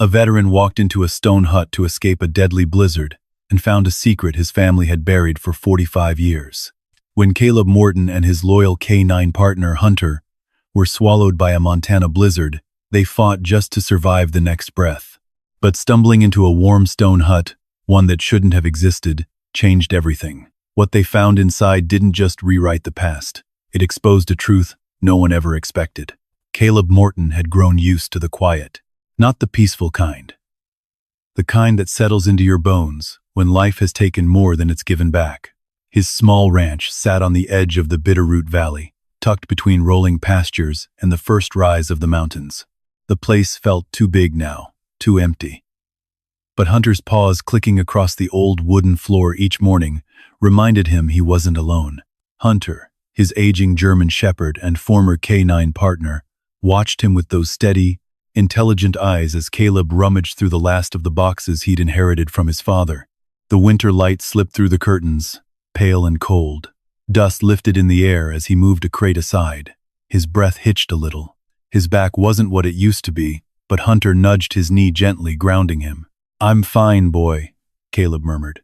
A veteran walked into a stone hut to escape a deadly blizzard and found a secret his family had buried for 45 years. When Caleb Morton and his loyal K9 partner, Hunter, were swallowed by a Montana blizzard, they fought just to survive the next breath. But stumbling into a warm stone hut, one that shouldn't have existed, changed everything. What they found inside didn't just rewrite the past. It exposed a truth no one ever expected. Caleb Morton had grown used to the quiet, not the peaceful kind. The kind that settles into your bones when life has taken more than it's given back. His small ranch sat on the edge of the Bitterroot Valley, tucked between rolling pastures and the first rise of the mountains. The place felt too big now, too empty. But Hunter's paws clicking across the old wooden floor each morning reminded him he wasn't alone. Hunter, his aging German shepherd and former K9 partner, watched him with those steady, intelligent eyes as Caleb rummaged through the last of the boxes he'd inherited from his father. The winter light slipped through the curtains, pale and cold. Dust lifted in the air as he moved a crate aside. His breath hitched a little. His back wasn't what it used to be, but Hunter nudged his knee gently, grounding him. "I'm fine, boy," Caleb murmured.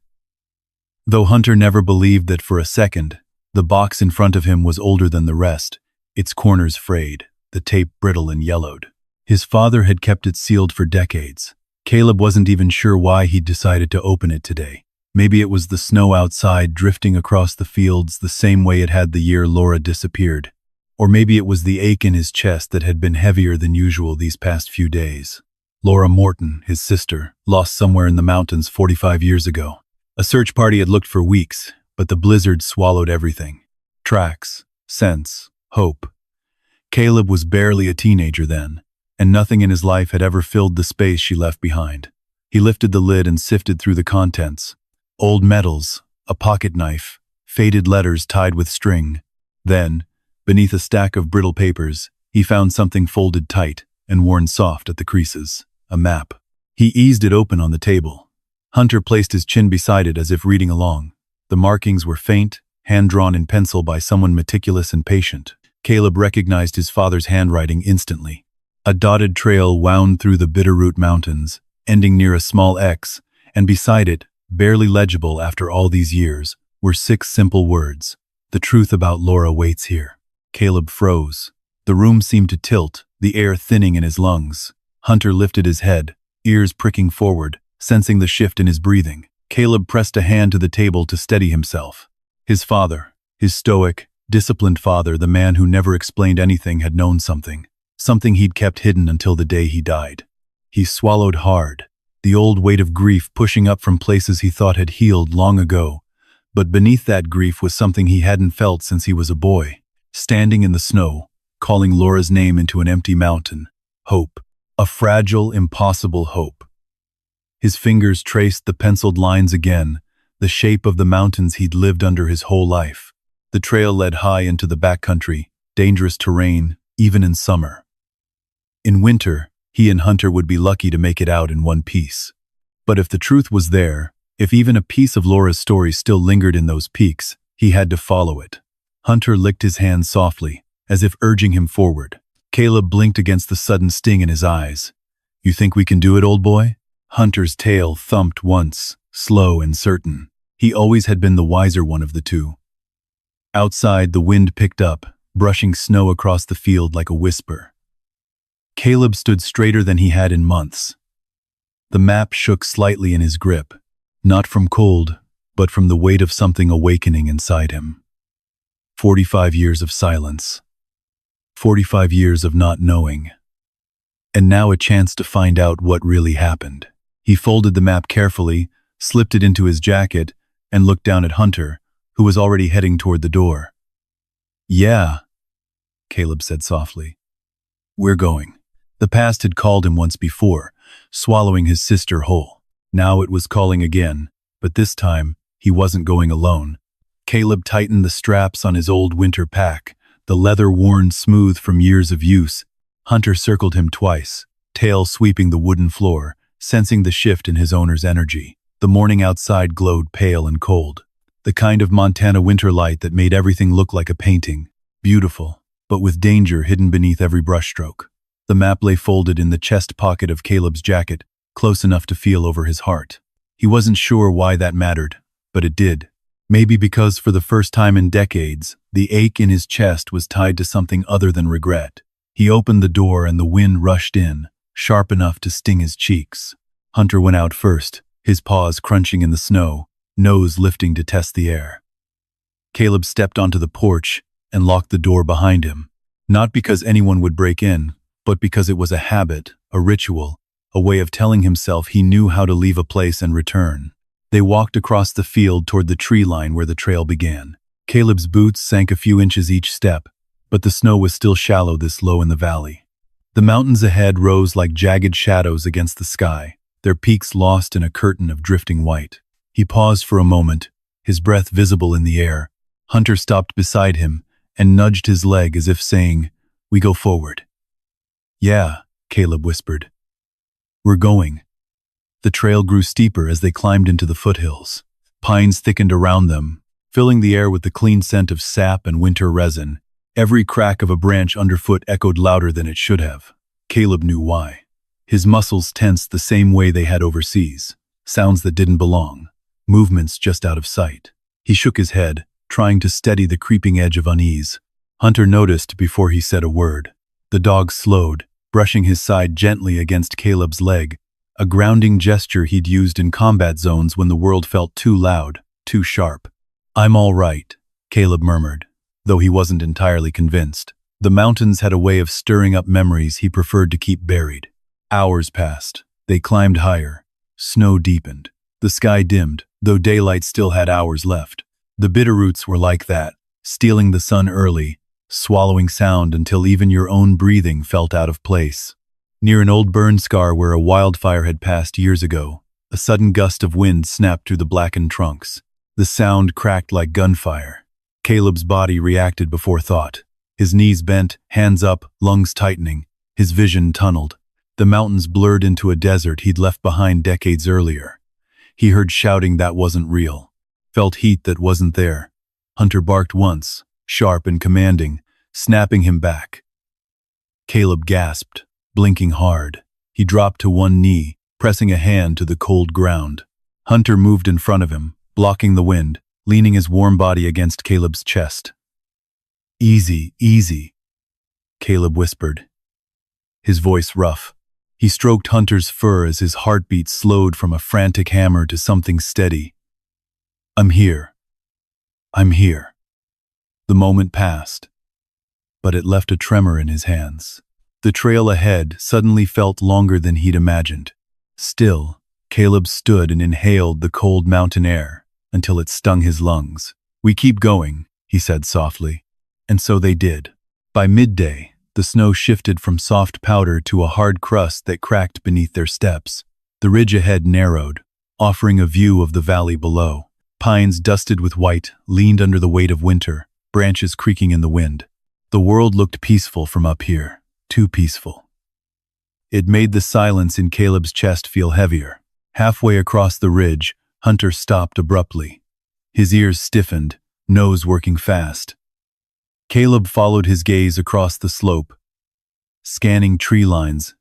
Though Hunter never believed that for a second, the box in front of him was older than the rest, its corners frayed, the tape brittle and yellowed. His father had kept it sealed for decades. Caleb wasn't even sure why he'd decided to open it today. Maybe it was the snow outside drifting across the fields the same way it had the year Laura disappeared. Or maybe it was the ache in his chest that had been heavier than usual these past few days. Laura Morton, his sister, lost somewhere in the mountains 45 years ago. A search party had looked for weeks, but the blizzard swallowed everything. Tracks, scents, hope. Caleb was barely a teenager then, and nothing in his life had ever filled the space she left behind. He lifted the lid and sifted through the contents. Old medals, a pocket knife, faded letters tied with string. Then, beneath a stack of brittle papers, he found something folded tight and worn soft at the creases. A map. He eased it open on the table. Hunter placed his chin beside it as if reading along. The markings were faint, hand-drawn in pencil by someone meticulous and patient. Caleb recognized his father's handwriting instantly. A dotted trail wound through the Bitterroot Mountains, ending near a small X, and beside it, barely legible after all these years, were 6 simple words. "The truth about Laura waits here." Caleb froze. The room seemed to tilt, the air thinning in his lungs. Hunter lifted his head, ears pricking forward, sensing the shift in his breathing. Caleb pressed a hand to the table to steady himself. His father, his stoic, disciplined father, the man who never explained anything, had known something. Something he'd kept hidden until the day he died. He swallowed hard, the old weight of grief pushing up from places he thought had healed long ago. But beneath that grief was something he hadn't felt since he was a boy. Standing in the snow, calling Laura's name into an empty mountain. Hope. A fragile, impossible hope. His fingers traced the penciled lines again, the shape of the mountains he'd lived under his whole life. The trail led high into the backcountry, dangerous terrain, even in summer. In winter, he and Hunter would be lucky to make it out in one piece. But if the truth was there, if even a piece of Laura's story still lingered in those peaks, he had to follow it. Hunter licked his hand softly, as if urging him forward. Caleb blinked against the sudden sting in his eyes. "You think we can do it, old boy?" Hunter's tail thumped once, slow and certain. He always had been the wiser one of the two. Outside, the wind picked up, brushing snow across the field like a whisper. Caleb stood straighter than he had in months. The map shook slightly in his grip, not from cold, but from the weight of something awakening inside him. 45 years of silence. 45 years of not knowing. And now a chance to find out what really happened. He folded the map carefully, slipped it into his jacket, and looked down at Hunter, who was already heading toward the door. "Yeah," Caleb said softly. "We're going." The past had called him once before, swallowing his sister whole. Now it was calling again, but this time he wasn't going alone. Caleb tightened the straps on his old winter pack, the leather worn smooth from years of use. Hunter circled him twice, tail sweeping the wooden floor, sensing the shift in his owner's energy. The morning outside glowed pale and cold, the kind of Montana winter light that made everything look like a painting, beautiful, but with danger hidden beneath every brushstroke. The map lay folded in the chest pocket of Caleb's jacket, close enough to feel over his heart. He wasn't sure why that mattered, but it did. Maybe because for the first time in decades, the ache in his chest was tied to something other than regret. He opened the door and the wind rushed in, sharp enough to sting his cheeks. Hunter went out first, his paws crunching in the snow, nose lifting to test the air. Caleb stepped onto the porch and locked the door behind him, not because anyone would break in, but because it was a habit, a ritual, a way of telling himself he knew how to leave a place and return. They walked across the field toward the tree line where the trail began. Caleb's boots sank a few inches each step, but the snow was still shallow this low in the valley. The mountains ahead rose like jagged shadows against the sky, their peaks lost in a curtain of drifting white. He paused for a moment, his breath visible in the air. Hunter stopped beside him and nudged his leg as if saying, "We go forward." "Yeah," Caleb whispered. "We're going." The trail grew steeper as they climbed into the foothills. Pines thickened around them, filling the air with the clean scent of sap and winter resin. Every crack of a branch underfoot echoed louder than it should have. Caleb knew why. His muscles tensed the same way they had overseas. Sounds that didn't belong. Movements just out of sight. He shook his head, trying to steady the creeping edge of unease. Hunter noticed before he said a word. The dog slowed, brushing his side gently against Caleb's leg, a grounding gesture he'd used in combat zones when the world felt too loud, too sharp. "I'm all right," Caleb murmured, though he wasn't entirely convinced. The mountains had a way of stirring up memories he preferred to keep buried. Hours passed. They climbed higher. Snow deepened. The sky dimmed, though daylight still had hours left. The bitterroots were like that, stealing the sun early, swallowing sound until even your own breathing felt out of place. Near an old burn scar where a wildfire had passed years ago, a sudden gust of wind snapped through the blackened trunks. The sound cracked like gunfire. Caleb's body reacted before thought. His knees bent, hands up, lungs tightening. His vision tunneled. The mountains blurred into a desert he'd left behind decades earlier. He heard shouting that wasn't real. Felt heat that wasn't there. Hunter barked once, sharp and commanding, snapping him back. Caleb gasped, blinking hard. He dropped to one knee, pressing a hand to the cold ground. Hunter moved in front of him, blocking the wind, leaning his warm body against Caleb's chest. "Easy, easy," Caleb whispered, his voice rough. He stroked Hunter's fur as his heartbeat slowed from a frantic hammer to something steady. "I'm here. I'm here." The moment passed, but it left a tremor in his hands. The trail ahead suddenly felt longer than he'd imagined. Still, Caleb stood and inhaled the cold mountain air until it stung his lungs. "We keep going," he said softly. And so they did. By midday, the snow shifted from soft powder to a hard crust that cracked beneath their steps. The ridge ahead narrowed, offering a view of the valley below. Pines dusted with white leaned under the weight of winter, branches creaking in the wind. The world looked peaceful from up here. Too peaceful. It made the silence in Caleb's chest feel heavier. Halfway across the ridge, Hunter stopped abruptly. His ears stiffened, nose working fast. Caleb followed his gaze across the slope, scanning tree lines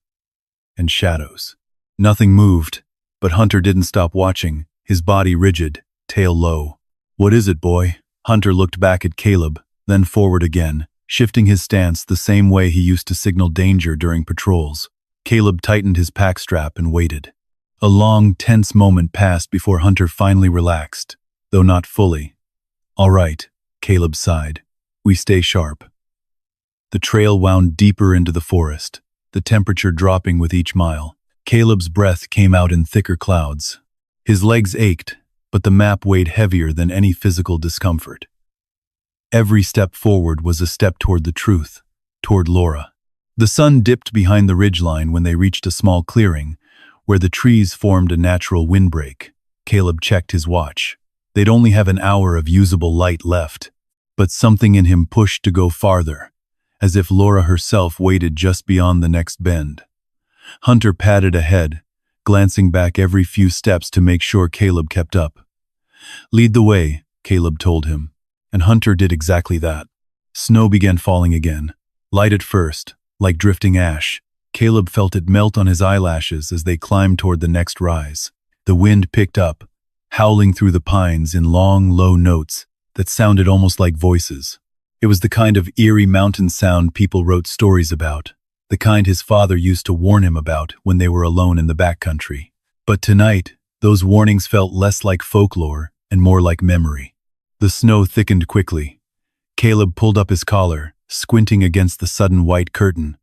and shadows. Nothing moved, but Hunter didn't stop watching, his body rigid, tail low. "What is it, boy?" Hunter looked back at Caleb, then forward again, shifting his stance the same way he used to signal danger during patrols. Caleb tightened his pack strap and waited. A long, tense moment passed before Hunter finally relaxed, though not fully. "All right," Caleb sighed. "We stay sharp." The trail wound deeper into the forest, the temperature dropping with each mile. Caleb's breath came out in thicker clouds. His legs ached, but the map weighed heavier than any physical discomfort. Every step forward was a step toward the truth, toward Laura. The sun dipped behind the ridgeline when they reached a small clearing, where the trees formed a natural windbreak. Caleb checked his watch. They'd only have an hour of usable light left, but something in him pushed to go farther, as if Laura herself waited just beyond the next bend. Hunter padded ahead, glancing back every few steps to make sure Caleb kept up. "Lead the way," Caleb told him, and Hunter did exactly that. Snow began falling again, light at first, like drifting ash, Caleb felt it melt on his eyelashes as they climbed toward the next rise. The wind picked up, howling through the pines in long, low notes that sounded almost like voices. It was the kind of eerie mountain sound people wrote stories about, the kind his father used to warn him about when they were alone in the backcountry. But tonight, those warnings felt less like folklore and more like memory. The snow thickened quickly. Caleb pulled up his collar, squinting against the sudden white curtain.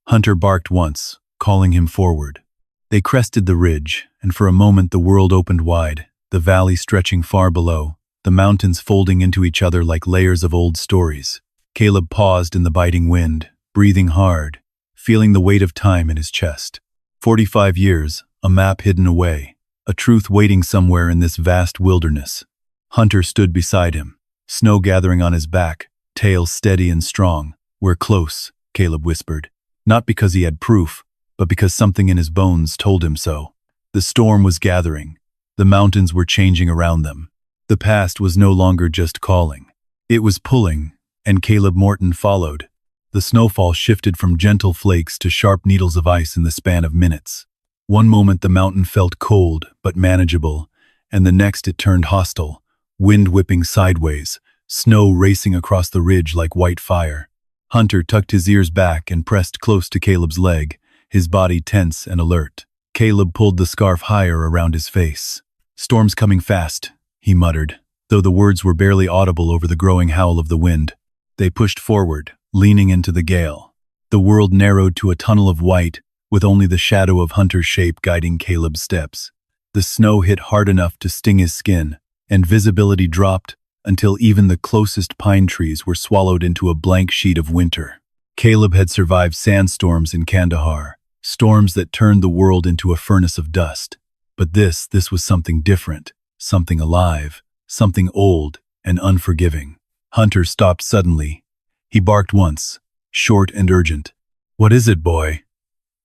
Hunter barked once, calling him forward. They crested the ridge, and for a moment the world opened wide, the valley stretching far below, the mountains folding into each other like layers of old stories. Caleb paused in the biting wind, breathing hard, feeling the weight of time in his chest. 45 years, a map hidden away, a truth waiting somewhere in this vast wilderness. Hunter stood beside him, snow gathering on his back, tail steady and strong. "We're close," Caleb whispered. Not because he had proof, but because something in his bones told him so. The storm was gathering. The mountains were changing around them. The past was no longer just calling. It was pulling, and Caleb Morton followed. The snowfall shifted from gentle flakes to sharp needles of ice in the span of minutes. One moment the mountain felt cold but manageable, and the next it turned hostile, wind whipping sideways, snow racing across the ridge like white fire. Hunter tucked his ears back and pressed close to Caleb's leg, his body tense and alert. Caleb pulled the scarf higher around his face. "Storm's coming fast," he muttered, though the words were barely audible over the growing howl of the wind. They pushed forward, leaning into the gale. The world narrowed to a tunnel of white, with only the shadow of Hunter's shape guiding Caleb's steps. The snow hit hard enough to sting his skin, and visibility dropped until even the closest pine trees were swallowed into a blank sheet of winter. Caleb had survived sandstorms in Kandahar, storms that turned the world into a furnace of dust. But this was something different, something alive, something old and unforgiving. Hunter stopped suddenly. He barked once, short and urgent. "What is it, boy?"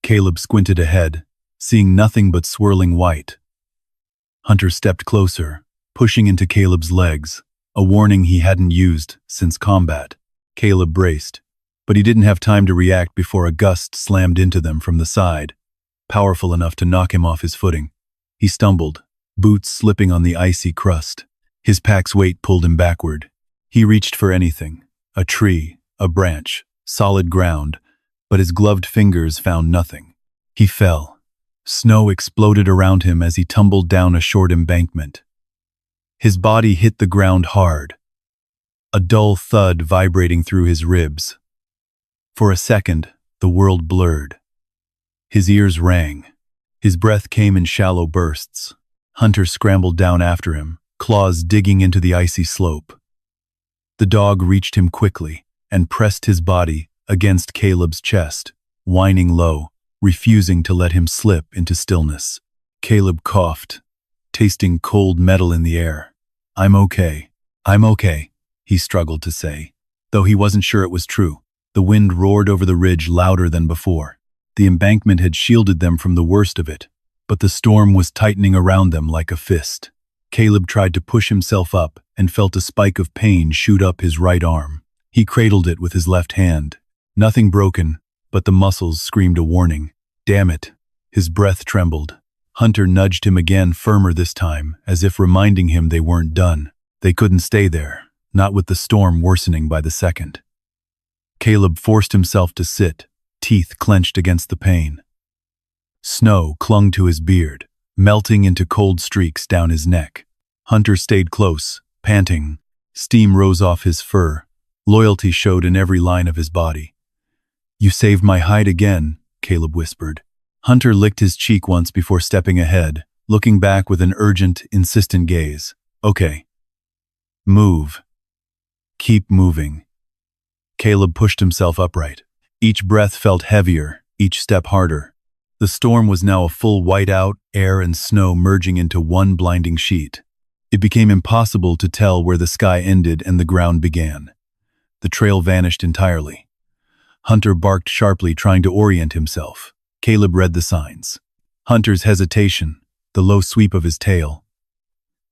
Caleb squinted ahead, seeing nothing but swirling white. Hunter stepped closer, pushing into Caleb's legs, a warning he hadn't used since combat. Caleb braced, but he didn't have time to react before a gust slammed into them from the side, powerful enough to knock him off his footing. He stumbled, boots slipping on the icy crust. His pack's weight pulled him backward. He reached for anything, a tree, a branch, solid ground, but his gloved fingers found nothing. He fell. Snow exploded around him as he tumbled down a short embankment. His body hit the ground hard, a dull thud vibrating through his ribs. For a second, the world blurred. His ears rang. His breath came in shallow bursts. Hunter scrambled down after him, claws digging into the icy slope. The dog reached him quickly and pressed his body against Caleb's chest, whining low, refusing to let him slip into stillness. Caleb coughed, tasting cold metal in the air. I'm okay, he struggled to say, though he wasn't sure it was true. The wind roared over the ridge louder than before. The embankment had shielded them from the worst of it, but the storm was tightening around them like a fist. Caleb tried to push himself up and felt a spike of pain shoot up his right arm. He cradled it with his left hand. Nothing broken, but the muscles screamed a warning. Damn it. His breath trembled. Hunter nudged him again, firmer this time, as if reminding him they weren't done. They couldn't stay there, not with the storm worsening by the second. Caleb forced himself to sit, teeth clenched against the pain. Snow clung to his beard, melting into cold streaks down his neck. Hunter stayed close, panting. Steam rose off his fur. Loyalty showed in every line of his body. "You saved my hide again," Caleb whispered. Hunter licked his cheek once before stepping ahead, looking back with an urgent, insistent gaze. "Okay. Move. Keep moving." Caleb pushed himself upright. Each breath felt heavier, each step harder. The storm was now a full whiteout, air and snow merging into one blinding sheet. It became impossible to tell where the sky ended and the ground began. The trail vanished entirely. Hunter barked sharply, trying to orient himself. Caleb read the signs. Hunter's hesitation, the low sweep of his tail.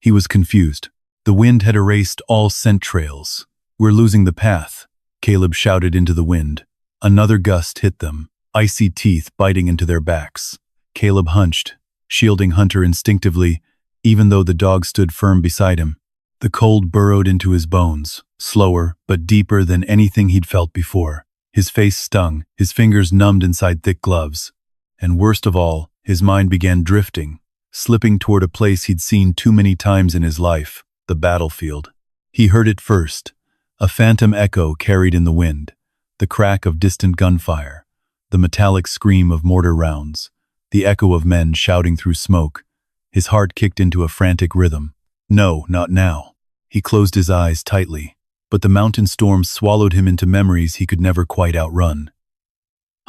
He was confused. The wind had erased all scent trails. "We're losing the path," Caleb shouted into the wind. Another gust hit them, icy teeth biting into their backs. Caleb hunched, shielding Hunter instinctively, even though the dog stood firm beside him. The cold burrowed into his bones, slower but deeper than anything he'd felt before. His face stung, his fingers numbed inside thick gloves. And worst of all, his mind began drifting, slipping toward a place he'd seen too many times in his life, the battlefield. He heard it first, a phantom echo carried in the wind, the crack of distant gunfire, the metallic scream of mortar rounds, the echo of men shouting through smoke. His heart kicked into a frantic rhythm. No, not now. He closed his eyes tightly, but the mountain storm swallowed him into memories he could never quite outrun.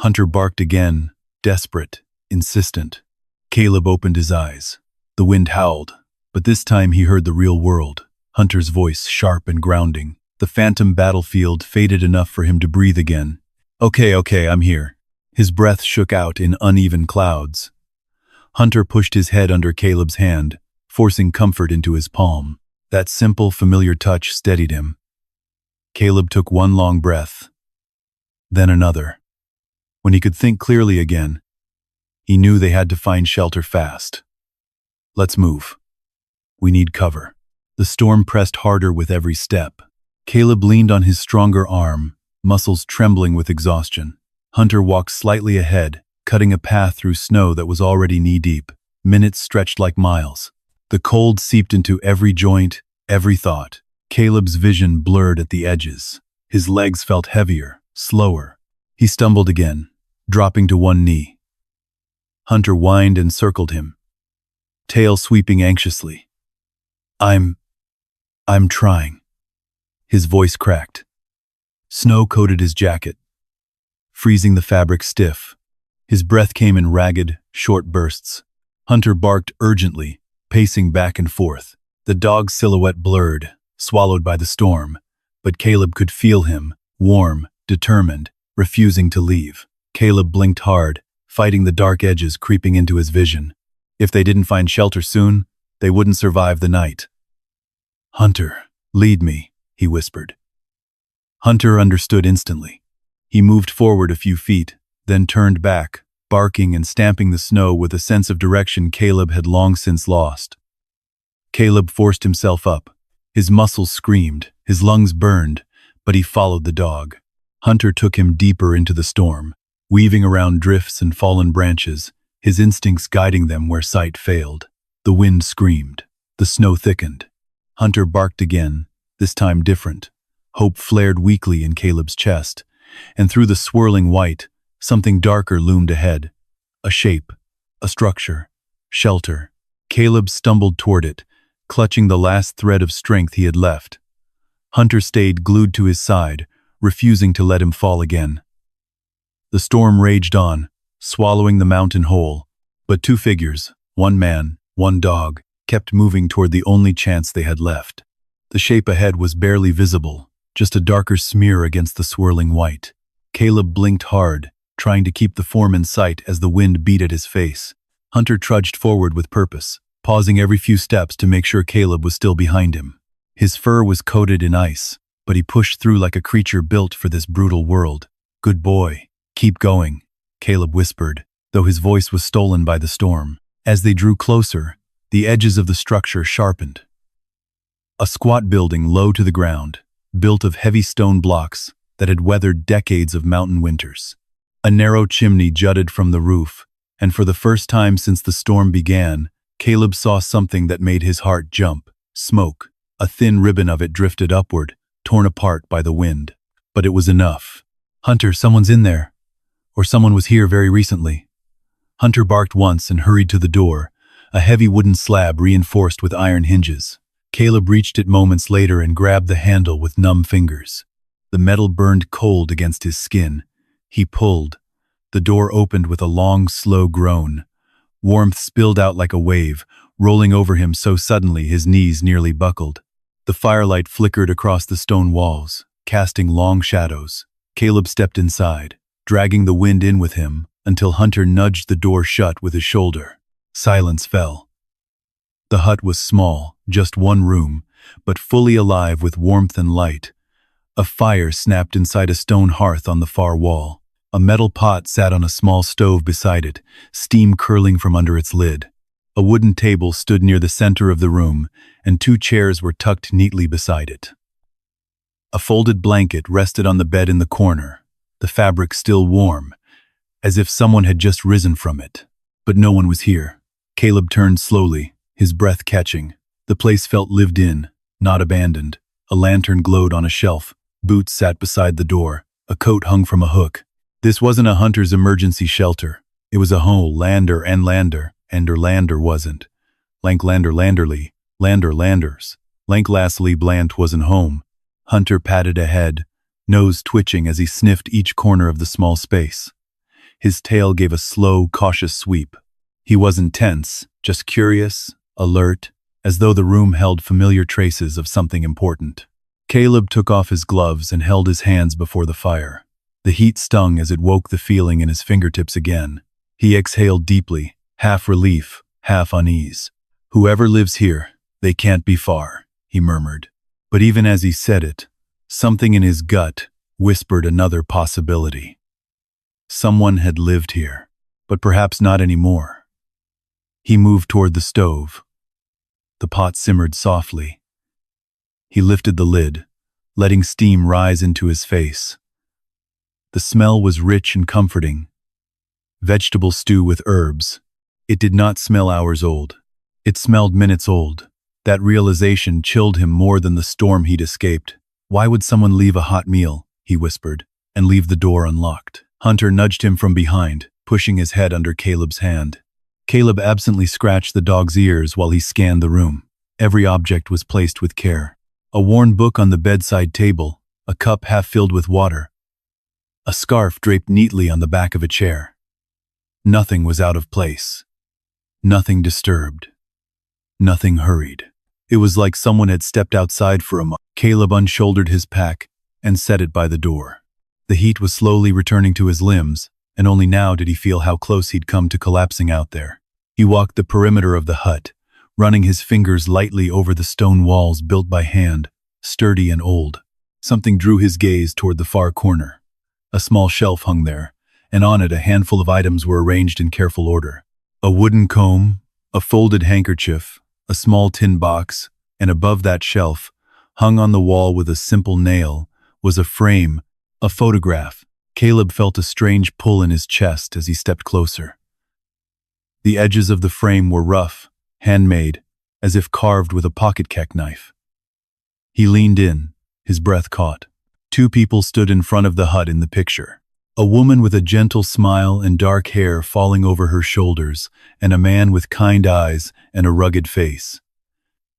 Hunter barked again, desperate, insistent. Caleb opened his eyes. The wind howled, but this time he heard the real world, Hunter's voice sharp and grounding. The phantom battlefield faded enough for him to breathe again. Okay, I'm here. His breath shook out in uneven clouds. Hunter pushed his head under Caleb's hand, forcing comfort into his palm. That simple, familiar touch steadied him. Caleb took one long breath, then another. When he could think clearly again, he knew they had to find shelter fast. Let's move. We need cover. The storm pressed harder with every step. Caleb leaned on his stronger arm, muscles trembling with exhaustion. Hunter walked slightly ahead, cutting a path through snow that was already knee-deep. Minutes stretched like miles. The cold seeped into every joint, every thought. Caleb's vision blurred at the edges. His legs felt heavier, slower. He stumbled again, dropping to one knee. Hunter whined and circled him, tail sweeping anxiously. I'm trying. His voice cracked. Snow coated his jacket, freezing the fabric stiff. His breath came in ragged, short bursts. Hunter barked urgently, pacing back and forth. The dog's silhouette blurred, swallowed by the storm, but Caleb could feel him, warm, determined, refusing to leave. Caleb blinked hard, fighting the dark edges creeping into his vision. If they didn't find shelter soon, they wouldn't survive the night. Hunter, lead me, he whispered. Hunter understood instantly. He moved forward a few feet, then turned back, barking and stamping the snow with a sense of direction Caleb had long since lost. Caleb forced himself up. His muscles screamed, his lungs burned, but he followed the dog. Hunter took him deeper into the storm, weaving around drifts and fallen branches, his instincts guiding them where sight failed. The wind screamed. The snow thickened. Hunter barked again, this time different. Hope flared weakly in Caleb's chest, and through the swirling white, something darker loomed ahead. A shape, a structure, shelter. Caleb stumbled toward it, clutching the last thread of strength he had left. Hunter stayed glued to his side, refusing to let him fall again. The storm raged on, swallowing the mountain whole, but two figures, one man, one dog, kept moving toward the only chance they had left. The shape ahead was barely visible, just a darker smear against the swirling white. Caleb blinked hard, trying to keep the form in sight as the wind beat at his face. Hunter trudged forward with purpose, pausing every few steps to make sure Caleb was still behind him. His fur was coated in ice, but he pushed through like a creature built for this brutal world. Good boy. Keep going, Caleb whispered, though his voice was stolen by the storm. As they drew closer, the edges of the structure sharpened. A squat building low to the ground, built of heavy stone blocks that had weathered decades of mountain winters. A narrow chimney jutted from the roof, and for the first time since the storm began, Caleb saw something that made his heart jump. Smoke. A thin ribbon of it drifted upward, torn apart by the wind. But it was enough. Hunter, someone's in there. Or someone was here very recently. Hunter barked once and hurried to the door, a heavy wooden slab reinforced with iron hinges. Caleb reached it moments later and grabbed the handle with numb fingers. The metal burned cold against his skin. He pulled. The door opened with a long, slow groan. Warmth spilled out like a wave, rolling over him so suddenly his knees nearly buckled. The firelight flickered across the stone walls, casting long shadows. Caleb stepped inside, dragging the wind in with him, until Hunter nudged the door shut with his shoulder. Silence fell. The hut was small, just one room, but fully alive with warmth and light. A fire snapped inside a stone hearth on the far wall. A metal pot sat on a small stove beside it, steam curling from under its lid. A wooden table stood near the center of the room, and 2 chairs were tucked neatly beside it. A folded blanket rested on the bed in the corner, the fabric still warm, as if someone had just risen from it. But no one was here. Caleb turned slowly, his breath catching. The place felt lived in, not abandoned. A lantern glowed on a shelf. Boots sat beside the door. A coat hung from a hook. This wasn't a hunter's emergency shelter. It was a home. Lander and Lander. Ender Lander wasn't. Lank Lander Landerly. Lander Landers. Lank Lastly Blant wasn't home. Hunter patted ahead, nose twitching as he sniffed each corner of the small space. His tail gave a slow, cautious sweep. He wasn't tense, just curious, alert, as though the room held familiar traces of something important. Caleb took off his gloves and held his hands before the fire. The heat stung as it woke the feeling in his fingertips again. He exhaled deeply, half relief, half unease. "Whoever lives here, they can't be far," he murmured. But even as he said it, something in his gut whispered another possibility. Someone had lived here, but perhaps not anymore. He moved toward the stove. The pot simmered softly. He lifted the lid, letting steam rise into his face. The smell was rich and comforting. Vegetable stew with herbs. It did not smell hours old. It smelled minutes old. That realization chilled him more than the storm he'd escaped. "Why would someone leave a hot meal?" he whispered, "and leave the door unlocked?" Hunter nudged him from behind, pushing his head under Caleb's hand. Caleb absently scratched the dog's ears while he scanned the room. Every object was placed with care. A worn book on the bedside table, a cup half filled with water, a scarf draped neatly on the back of a chair. Nothing was out of place. Nothing disturbed. Nothing hurried. It was like someone had stepped outside for a moment. Caleb unshouldered his pack and set it by the door. The heat was slowly returning to his limbs, and only now did he feel how close he'd come to collapsing out there. He walked the perimeter of the hut, running his fingers lightly over the stone walls built by hand, sturdy and old. Something drew his gaze toward the far corner. A small shelf hung there, and on it a handful of items were arranged in careful order. A wooden comb, a folded handkerchief, a small tin box, and above that shelf, hung on the wall with a simple nail, was a frame, a photograph. Caleb felt a strange pull in his chest as he stepped closer. The edges of the frame were rough, handmade, as if carved with a pocket knife. He leaned in, his breath caught. 2 people stood in front of the hut in the picture. A woman with a gentle smile and dark hair falling over her shoulders, and a man with kind eyes and a rugged face.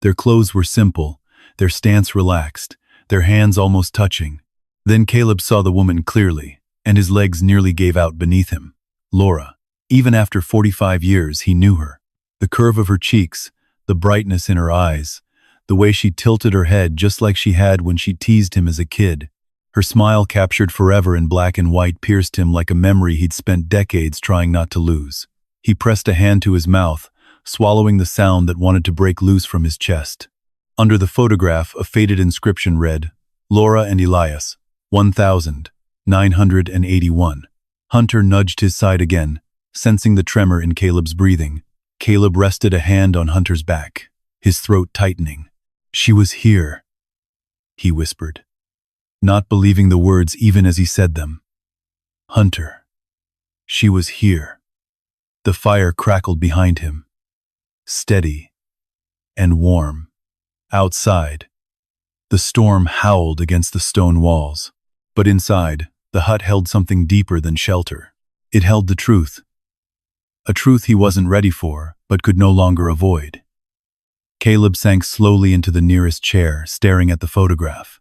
Their clothes were simple, their stance relaxed, their hands almost touching. Then Caleb saw the woman clearly, and his legs nearly gave out beneath him. Laura. Even after 45 years, he knew her. The curve of her cheeks, the brightness in her eyes, the way she tilted her head just like she had when she teased him as a kid. Her smile, captured forever in black and white, pierced him like a memory he'd spent decades trying not to lose. He pressed a hand to his mouth, swallowing the sound that wanted to break loose from his chest. Under the photograph, a faded inscription read, "Laura and Elias, 1981. Hunter nudged his side again, sensing the tremor in Caleb's breathing. Caleb rested a hand on Hunter's back, his throat tightening. "She was here," he whispered, not believing the words even as he said them. "Hunter, she was here." The fire crackled behind him, steady and warm. Outside, the storm howled against the stone walls. But inside, the hut held something deeper than shelter. It held the truth. A truth he wasn't ready for, but could no longer avoid. Caleb sank slowly into the nearest chair, staring at the photograph.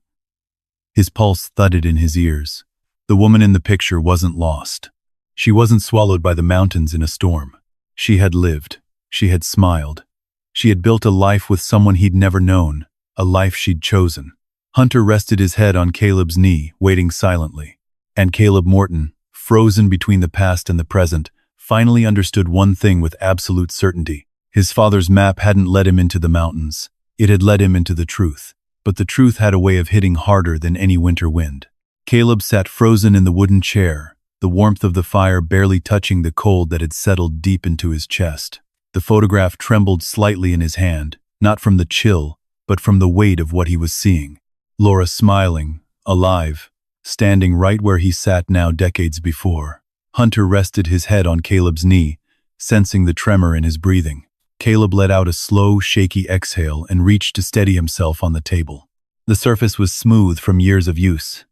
His pulse thudded in his ears. The woman in the picture wasn't lost. She wasn't swallowed by the mountains in a storm. She had lived. She had smiled. She had built a life with someone he'd never known, a life she'd chosen. Hunter rested his head on Caleb's knee, waiting silently. And Caleb Morton, frozen between the past and the present, finally understood one thing with absolute certainty. His father's map hadn't led him into the mountains. It had led him into the truth. But the truth had a way of hitting harder than any winter wind. Caleb sat frozen in the wooden chair, the warmth of the fire barely touching the cold that had settled deep into his chest. The photograph trembled slightly in his hand, not from the chill, but from the weight of what he was seeing. Laura smiling, alive, standing right where he sat now decades before. Hunter rested his head on Caleb's knee, sensing the tremor in his breathing. Caleb let out a slow, shaky exhale and reached to steady himself on the table. The surface was smooth from years of use.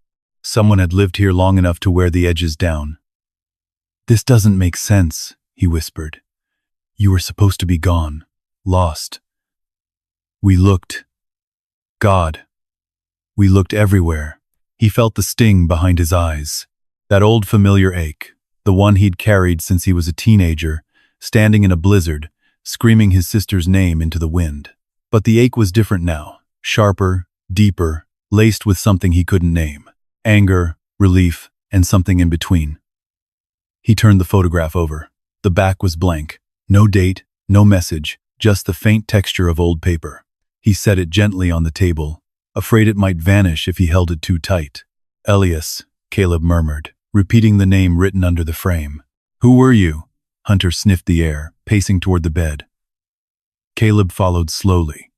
Someone had lived here long enough to wear the edges down. "This doesn't make sense," he whispered. "You were supposed to be gone, lost." We looked. God. We looked everywhere. He felt the sting behind his eyes. That old familiar ache, the one he'd carried since he was a teenager, standing in a blizzard, screaming his sister's name into the wind. But the ache was different now, sharper, deeper, laced with something he couldn't name. Anger, relief, and something in between. He turned the photograph over. The back was blank. No date, no message, just the faint texture of old paper. He set it gently on the table, afraid it might vanish if he held it too tight. "Elias," Caleb murmured, repeating the name written under the frame. "Who were you?" Hunter sniffed the air, pacing toward the bed. Caleb followed slowly.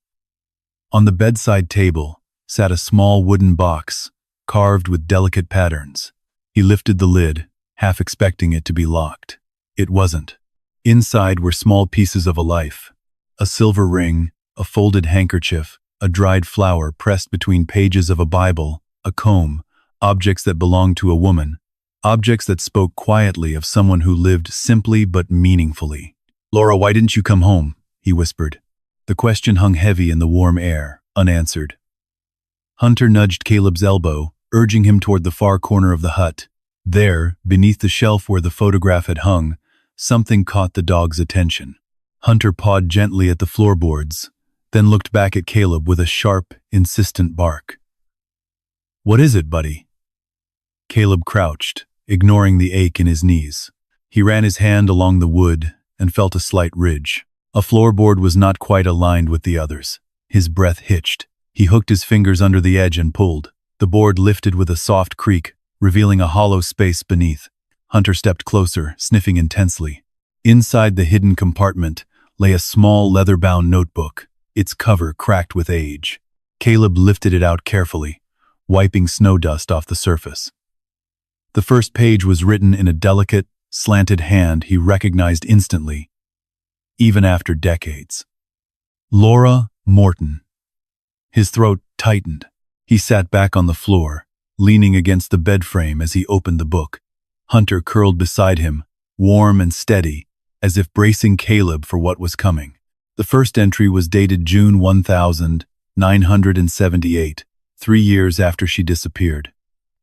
On the bedside table sat a small wooden box, carved with delicate patterns. He lifted the lid, half expecting it to be locked. It wasn't. Inside were small pieces of a life. A silver ring, a folded handkerchief, a dried flower pressed between pages of a Bible, a comb, objects that belonged to a woman, objects that spoke quietly of someone who lived simply but meaningfully. "Laura, why didn't you come home?" he whispered. The question hung heavy in the warm air, unanswered. Hunter nudged Caleb's elbow, urging him toward the far corner of the hut. There, beneath the shelf where the photograph had hung, something caught the dog's attention. Hunter pawed gently at the floorboards, then looked back at Caleb with a sharp, insistent bark. "What is it, buddy?" Caleb crouched, ignoring the ache in his knees. He ran his hand along the wood and felt a slight ridge. A floorboard was not quite aligned with the others. His breath hitched. He hooked his fingers under the edge and pulled. The board lifted with a soft creak, revealing a hollow space beneath. Hunter stepped closer, sniffing intensely. Inside the hidden compartment lay a small leather-bound notebook, its cover cracked with age. Caleb lifted it out carefully, wiping snow dust off the surface. The first page was written in a delicate, slanted hand he recognized instantly, even after decades. Laura Morton. His throat tightened. He sat back on the floor, leaning against the bed frame as he opened the book. Hunter curled beside him, warm and steady, as if bracing Caleb for what was coming. The first entry was dated June 1978, 3 years after she disappeared.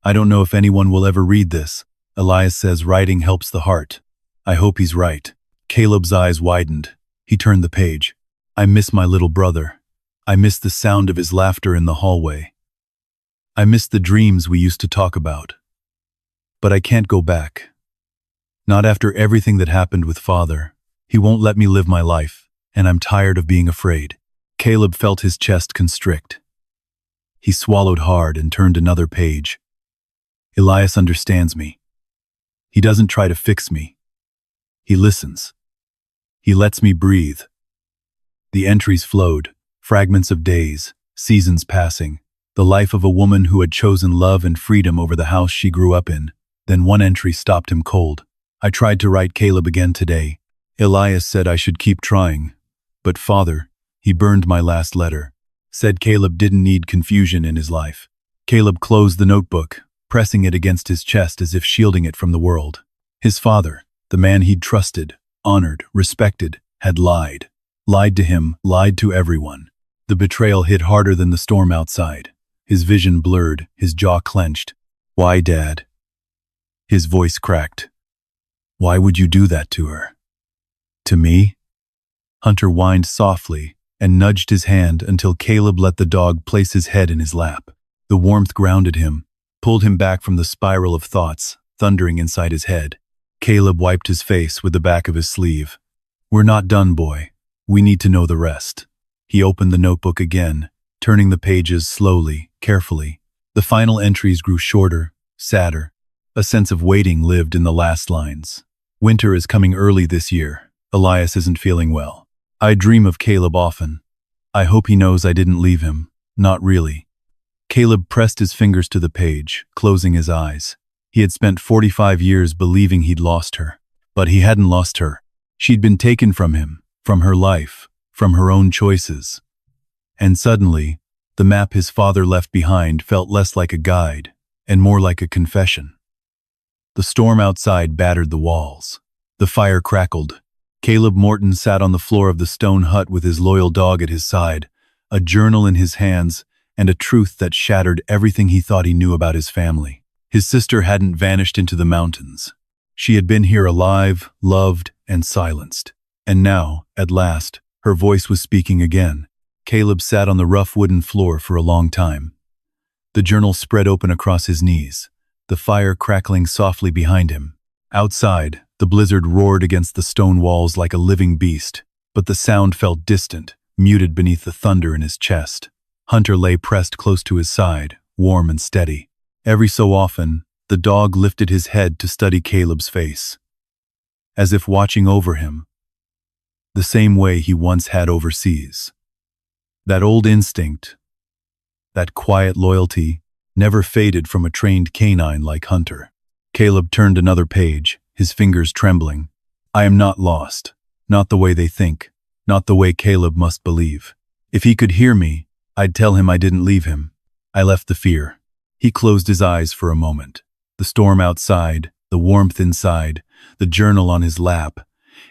"I don't know if anyone will ever read this. Elias says writing helps the heart. I hope he's right." Caleb's eyes widened. He turned the page. "I miss my little brother. I miss the sound of his laughter in the hallway. I miss the dreams we used to talk about. But I can't go back. Not after everything that happened with Father. He won't let me live my life, and I'm tired of being afraid." Caleb felt his chest constrict. He swallowed hard and turned another page. "Elias understands me. He doesn't try to fix me. He listens. He lets me breathe." The entries flowed, fragments of days, seasons passing, the life of a woman who had chosen love and freedom over the house she grew up in. Then one entry stopped him cold. "I tried to write Caleb again today. Elias said I should keep trying. But Father, he burned my last letter. Said Caleb didn't need confusion in his life." Caleb closed the notebook, pressing it against his chest as if shielding it from the world. His father, the man he'd trusted, honored, respected, had lied. Lied to him, lied to everyone. The betrayal hit harder than the storm outside. His vision blurred, his jaw clenched. "Why, Dad?" His voice cracked. "Why would you do that to her?" "To me?" Hunter whined softly and nudged his hand until Caleb let the dog place his head in his lap. The warmth grounded him, pulled him back from the spiral of thoughts thundering inside his head. Caleb wiped his face with the back of his sleeve. "We're not done, boy. We need to know the rest." He opened the notebook again, turning the pages slowly, carefully. The final entries grew shorter, sadder. A sense of waiting lived in the last lines. Winter is coming early this year. Elias isn't feeling well. I dream of Caleb often. I hope he knows I didn't leave him. Not really. Caleb pressed his fingers to the page, closing his eyes. He had spent 45 years believing he'd lost her. But he hadn't lost her. She'd been taken from him, from her life, from her own choices. And suddenly, the map his father left behind felt less like a guide and more like a confession. The storm outside battered the walls. The fire crackled. Caleb Morton sat on the floor of the stone hut with his loyal dog at his side, a journal in his hands, and a truth that shattered everything he thought he knew about his family. His sister hadn't vanished into the mountains. She had been here alive, loved, and silenced. And now, at last, her voice was speaking again. Caleb sat on the rough wooden floor for a long time. The journal spread open across his knees, the fire crackling softly behind him. Outside, the blizzard roared against the stone walls like a living beast, but the sound felt distant, muted beneath the thunder in his chest. Hunter lay pressed close to his side, warm and steady. Every so often, the dog lifted his head to study Caleb's face, as if watching over him, the same way he once had overseas. That old instinct, that quiet loyalty, never faded from a trained canine like Hunter. Caleb turned another page, his fingers trembling. I am not lost, not the way they think, not the way Caleb must believe. If he could hear me, I'd tell him I didn't leave him. I left the fear. He closed his eyes for a moment. The storm outside, the warmth inside, the journal on his lap,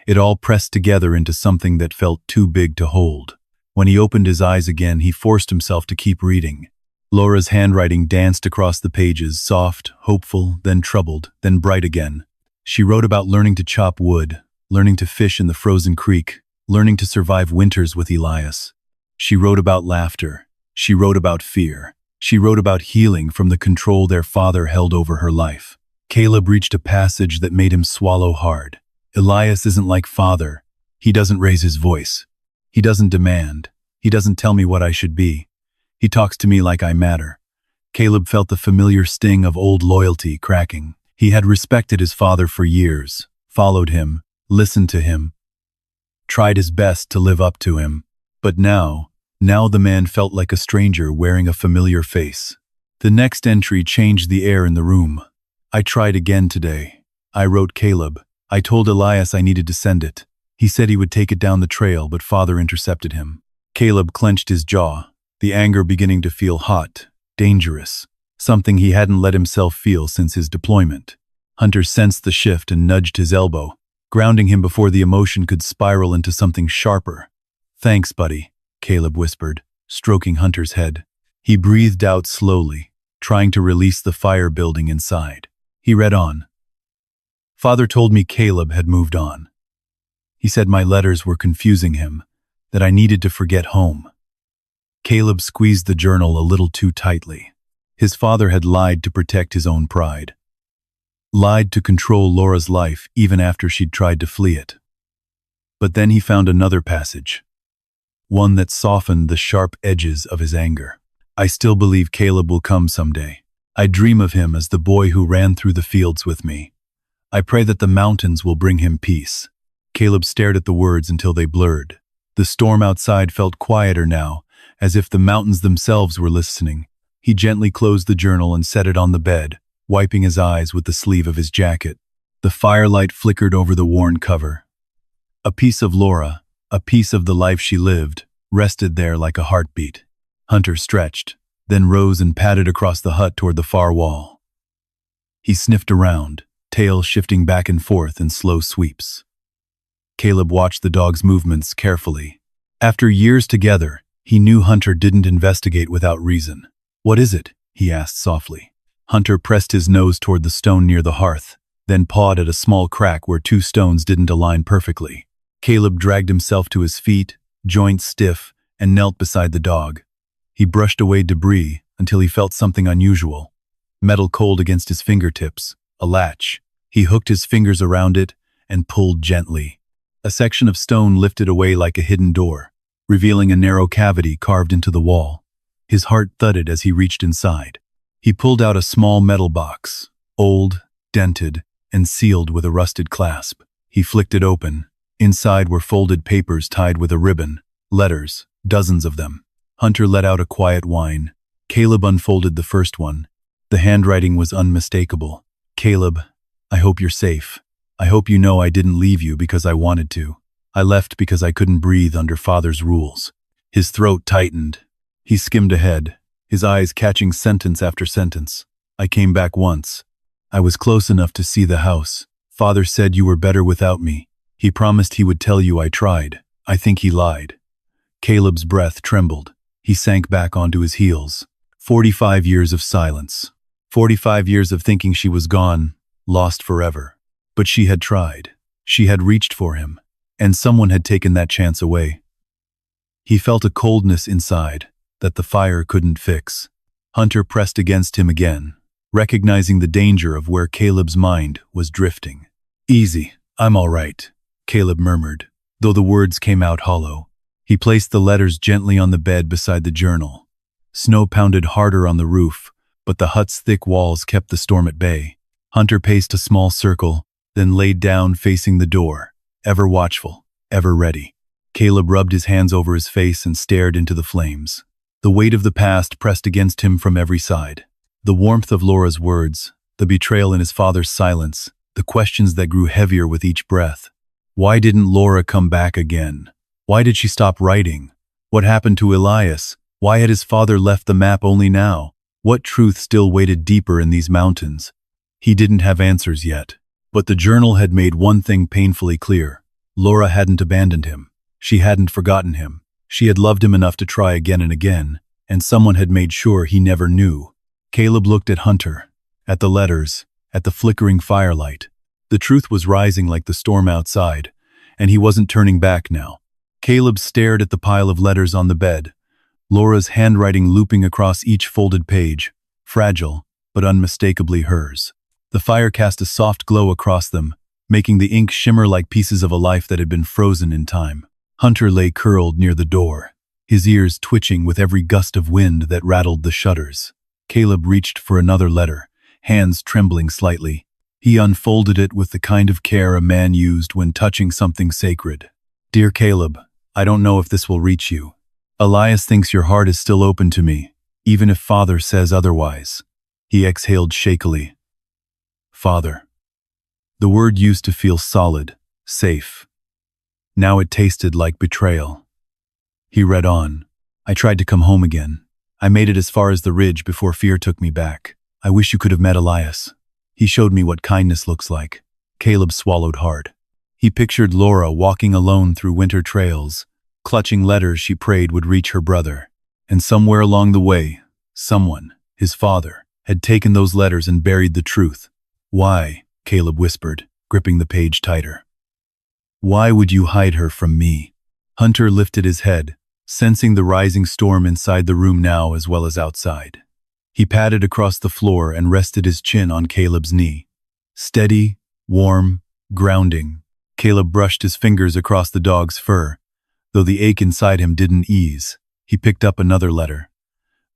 it all pressed together into something that felt too big to hold. When he opened his eyes again, he forced himself to keep reading. Laura's handwriting danced across the pages, soft, hopeful, then troubled, then bright again. She wrote about learning to chop wood, learning to fish in the frozen creek, learning to survive winters with Elias. She wrote about laughter. She wrote about fear. She wrote about healing from the control their father held over her life. Caleb reached a passage that made him swallow hard. Elias isn't like father. He doesn't raise his voice. He doesn't demand. He doesn't tell me what I should be. He talks to me like I matter. Caleb felt the familiar sting of old loyalty cracking. He had respected his father for years, followed him, listened to him, tried his best to live up to him. But now the man felt like a stranger wearing a familiar face. The next entry changed the air in the room. I tried again today. I wrote Caleb. I told Elias I needed to send it. He said he would take it down the trail, but father intercepted him. Caleb clenched his jaw, the anger beginning to feel hot, dangerous, something he hadn't let himself feel since his deployment. Hunter sensed the shift and nudged his elbow, grounding him before the emotion could spiral into something sharper. Thanks, buddy, Caleb whispered, stroking Hunter's head. He breathed out slowly, trying to release the fire building inside. He read on. Father told me Caleb had moved on. He said my letters were confusing him, that I needed to forget home. Caleb squeezed the journal a little too tightly. His father had lied to protect his own pride. Lied to control Laura's life even after she'd tried to flee it. But then he found another passage, one that softened the sharp edges of his anger. I still believe Caleb will come someday. I dream of him as the boy who ran through the fields with me. I pray that the mountains will bring him peace. Caleb stared at the words until they blurred. The storm outside felt quieter now, as if the mountains themselves were listening. He gently closed the journal and set it on the bed, wiping his eyes with the sleeve of his jacket. The firelight flickered over the worn cover. A piece of Laura, a piece of the life she lived, rested there like a heartbeat. Hunter stretched, then rose and padded across the hut toward the far wall. He sniffed around, tail shifting back and forth in slow sweeps. Caleb watched the dog's movements carefully. After years together, he knew Hunter didn't investigate without reason. What is it? He asked softly. Hunter pressed his nose toward the stone near the hearth, then pawed at a small crack where two stones didn't align perfectly. Caleb dragged himself to his feet, joints stiff, and knelt beside the dog. He brushed away debris until he felt something unusual. Metal cold against his fingertips, a latch. He hooked his fingers around it and pulled gently. A section of stone lifted away like a hidden door, revealing a narrow cavity carved into the wall. His heart thudded as he reached inside. He pulled out a small metal box, old, dented, and sealed with a rusted clasp. He flicked it open. Inside were folded papers tied with a ribbon. Letters, dozens of them. Hunter let out a quiet whine. Caleb unfolded the first one. The handwriting was unmistakable. Caleb, I hope you're safe. I hope you know I didn't leave you because I wanted to. I left because I couldn't breathe under Father's rules. His throat tightened. He skimmed ahead, his eyes catching sentence after sentence. I came back once. I was close enough to see the house. Father said you were better without me. He promised he would tell you I tried. I think he lied. Caleb's breath trembled. He sank back onto his heels. 45 years of silence. 45 years of thinking she was gone, lost forever. But she had tried. She had reached for him. And someone had taken that chance away. He felt a coldness inside that the fire couldn't fix. Hunter pressed against him again, recognizing the danger of where Caleb's mind was drifting. Easy, I'm all right, Caleb murmured, though the words came out hollow. He placed the letters gently on the bed beside the journal. Snow pounded harder on the roof, but the hut's thick walls kept the storm at bay. Hunter paced a small circle, then laid down facing the door, ever watchful, ever ready. Caleb rubbed his hands over his face and stared into the flames. The weight of the past pressed against him from every side. The warmth of Laura's words, the betrayal in his father's silence, the questions that grew heavier with each breath. Why didn't Laura come back again? Why did she stop writing? What happened to Elias? Why had his father left the map only now? What truth still waited deeper in these mountains? He didn't have answers yet. But the journal had made one thing painfully clear. Laura hadn't abandoned him. She hadn't forgotten him. She had loved him enough to try again and again, and someone had made sure he never knew. Caleb looked at Hunter, at the letters, at the flickering firelight. The truth was rising like the storm outside, and he wasn't turning back now. Caleb stared at the pile of letters on the bed, Laura's handwriting looping across each folded page, fragile, but unmistakably hers. The fire cast a soft glow across them, making the ink shimmer like pieces of a life that had been frozen in time. Hunter lay curled near the door, his ears twitching with every gust of wind that rattled the shutters. Caleb reached for another letter, hands trembling slightly. He unfolded it with the kind of care a man used when touching something sacred. Dear Caleb, I don't know if this will reach you. Elias thinks your heart is still open to me, even if Father says otherwise. He exhaled shakily. Father. The word used to feel solid, safe. Now it tasted like betrayal. He read on. I tried to come home again. I made it as far as the ridge before fear took me back. I wish you could have met Elias. He showed me what kindness looks like. Caleb swallowed hard. He pictured Laura walking alone through winter trails, clutching letters she prayed would reach her brother. And somewhere along the way, someone, his father, had taken those letters and buried the truth. Why? Caleb whispered, gripping the page tighter. Why would you hide her from me? Hunter lifted his head, sensing the rising storm inside the room now as well as outside. He padded across the floor and rested his chin on Caleb's knee. Steady, warm, grounding. Caleb brushed his fingers across the dog's fur. Though the ache inside him didn't ease, he picked up another letter.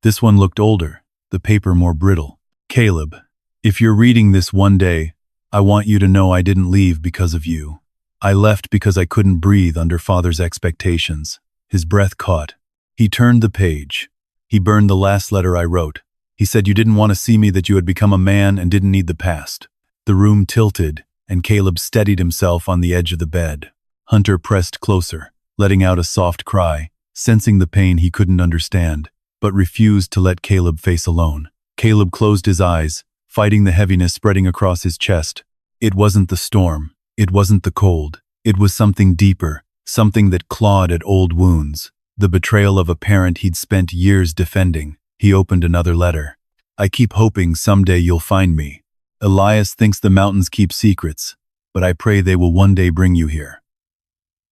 This one looked older, the paper more brittle. Caleb, if you're reading this one day, I want you to know I didn't leave because of you. I left because I couldn't breathe under Father's expectations. His breath caught. He turned the page. He burned the last letter I wrote. He said you didn't want to see me, that you had become a man and didn't need the past. The room tilted, and Caleb steadied himself on the edge of the bed. Hunter pressed closer, letting out a soft cry, sensing the pain he couldn't understand, but refused to let Caleb face alone. Caleb closed his eyes, fighting the heaviness spreading across his chest. It wasn't the storm. It wasn't the cold. It was something deeper, something that clawed at old wounds. The betrayal of a parent he'd spent years defending. He opened another letter. I keep hoping someday you'll find me. Elias thinks the mountains keep secrets, but I pray they will one day bring you here.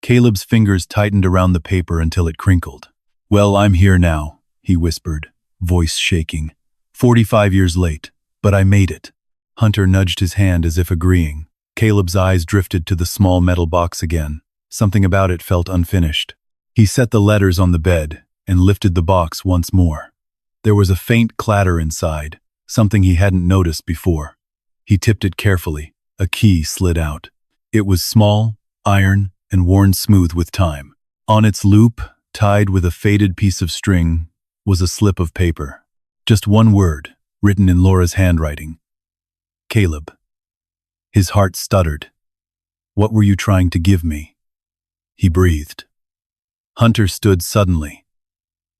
Caleb's fingers tightened around the paper until it crinkled. Well, I'm here now, he whispered, voice shaking. 45 years late, but I made it. Hunter nudged his hand as if agreeing. Caleb's eyes drifted to the small metal box again. Something about it felt unfinished. He set the letters on the bed and lifted the box once more. There was a faint clatter inside, something he hadn't noticed before. He tipped it carefully. A key slid out. It was small, iron, and worn smooth with time. On its loop, tied with a faded piece of string, was a slip of paper. Just one word, written in Laura's handwriting. Caleb. His heart stuttered. What were you trying to give me? He breathed. Hunter stood suddenly.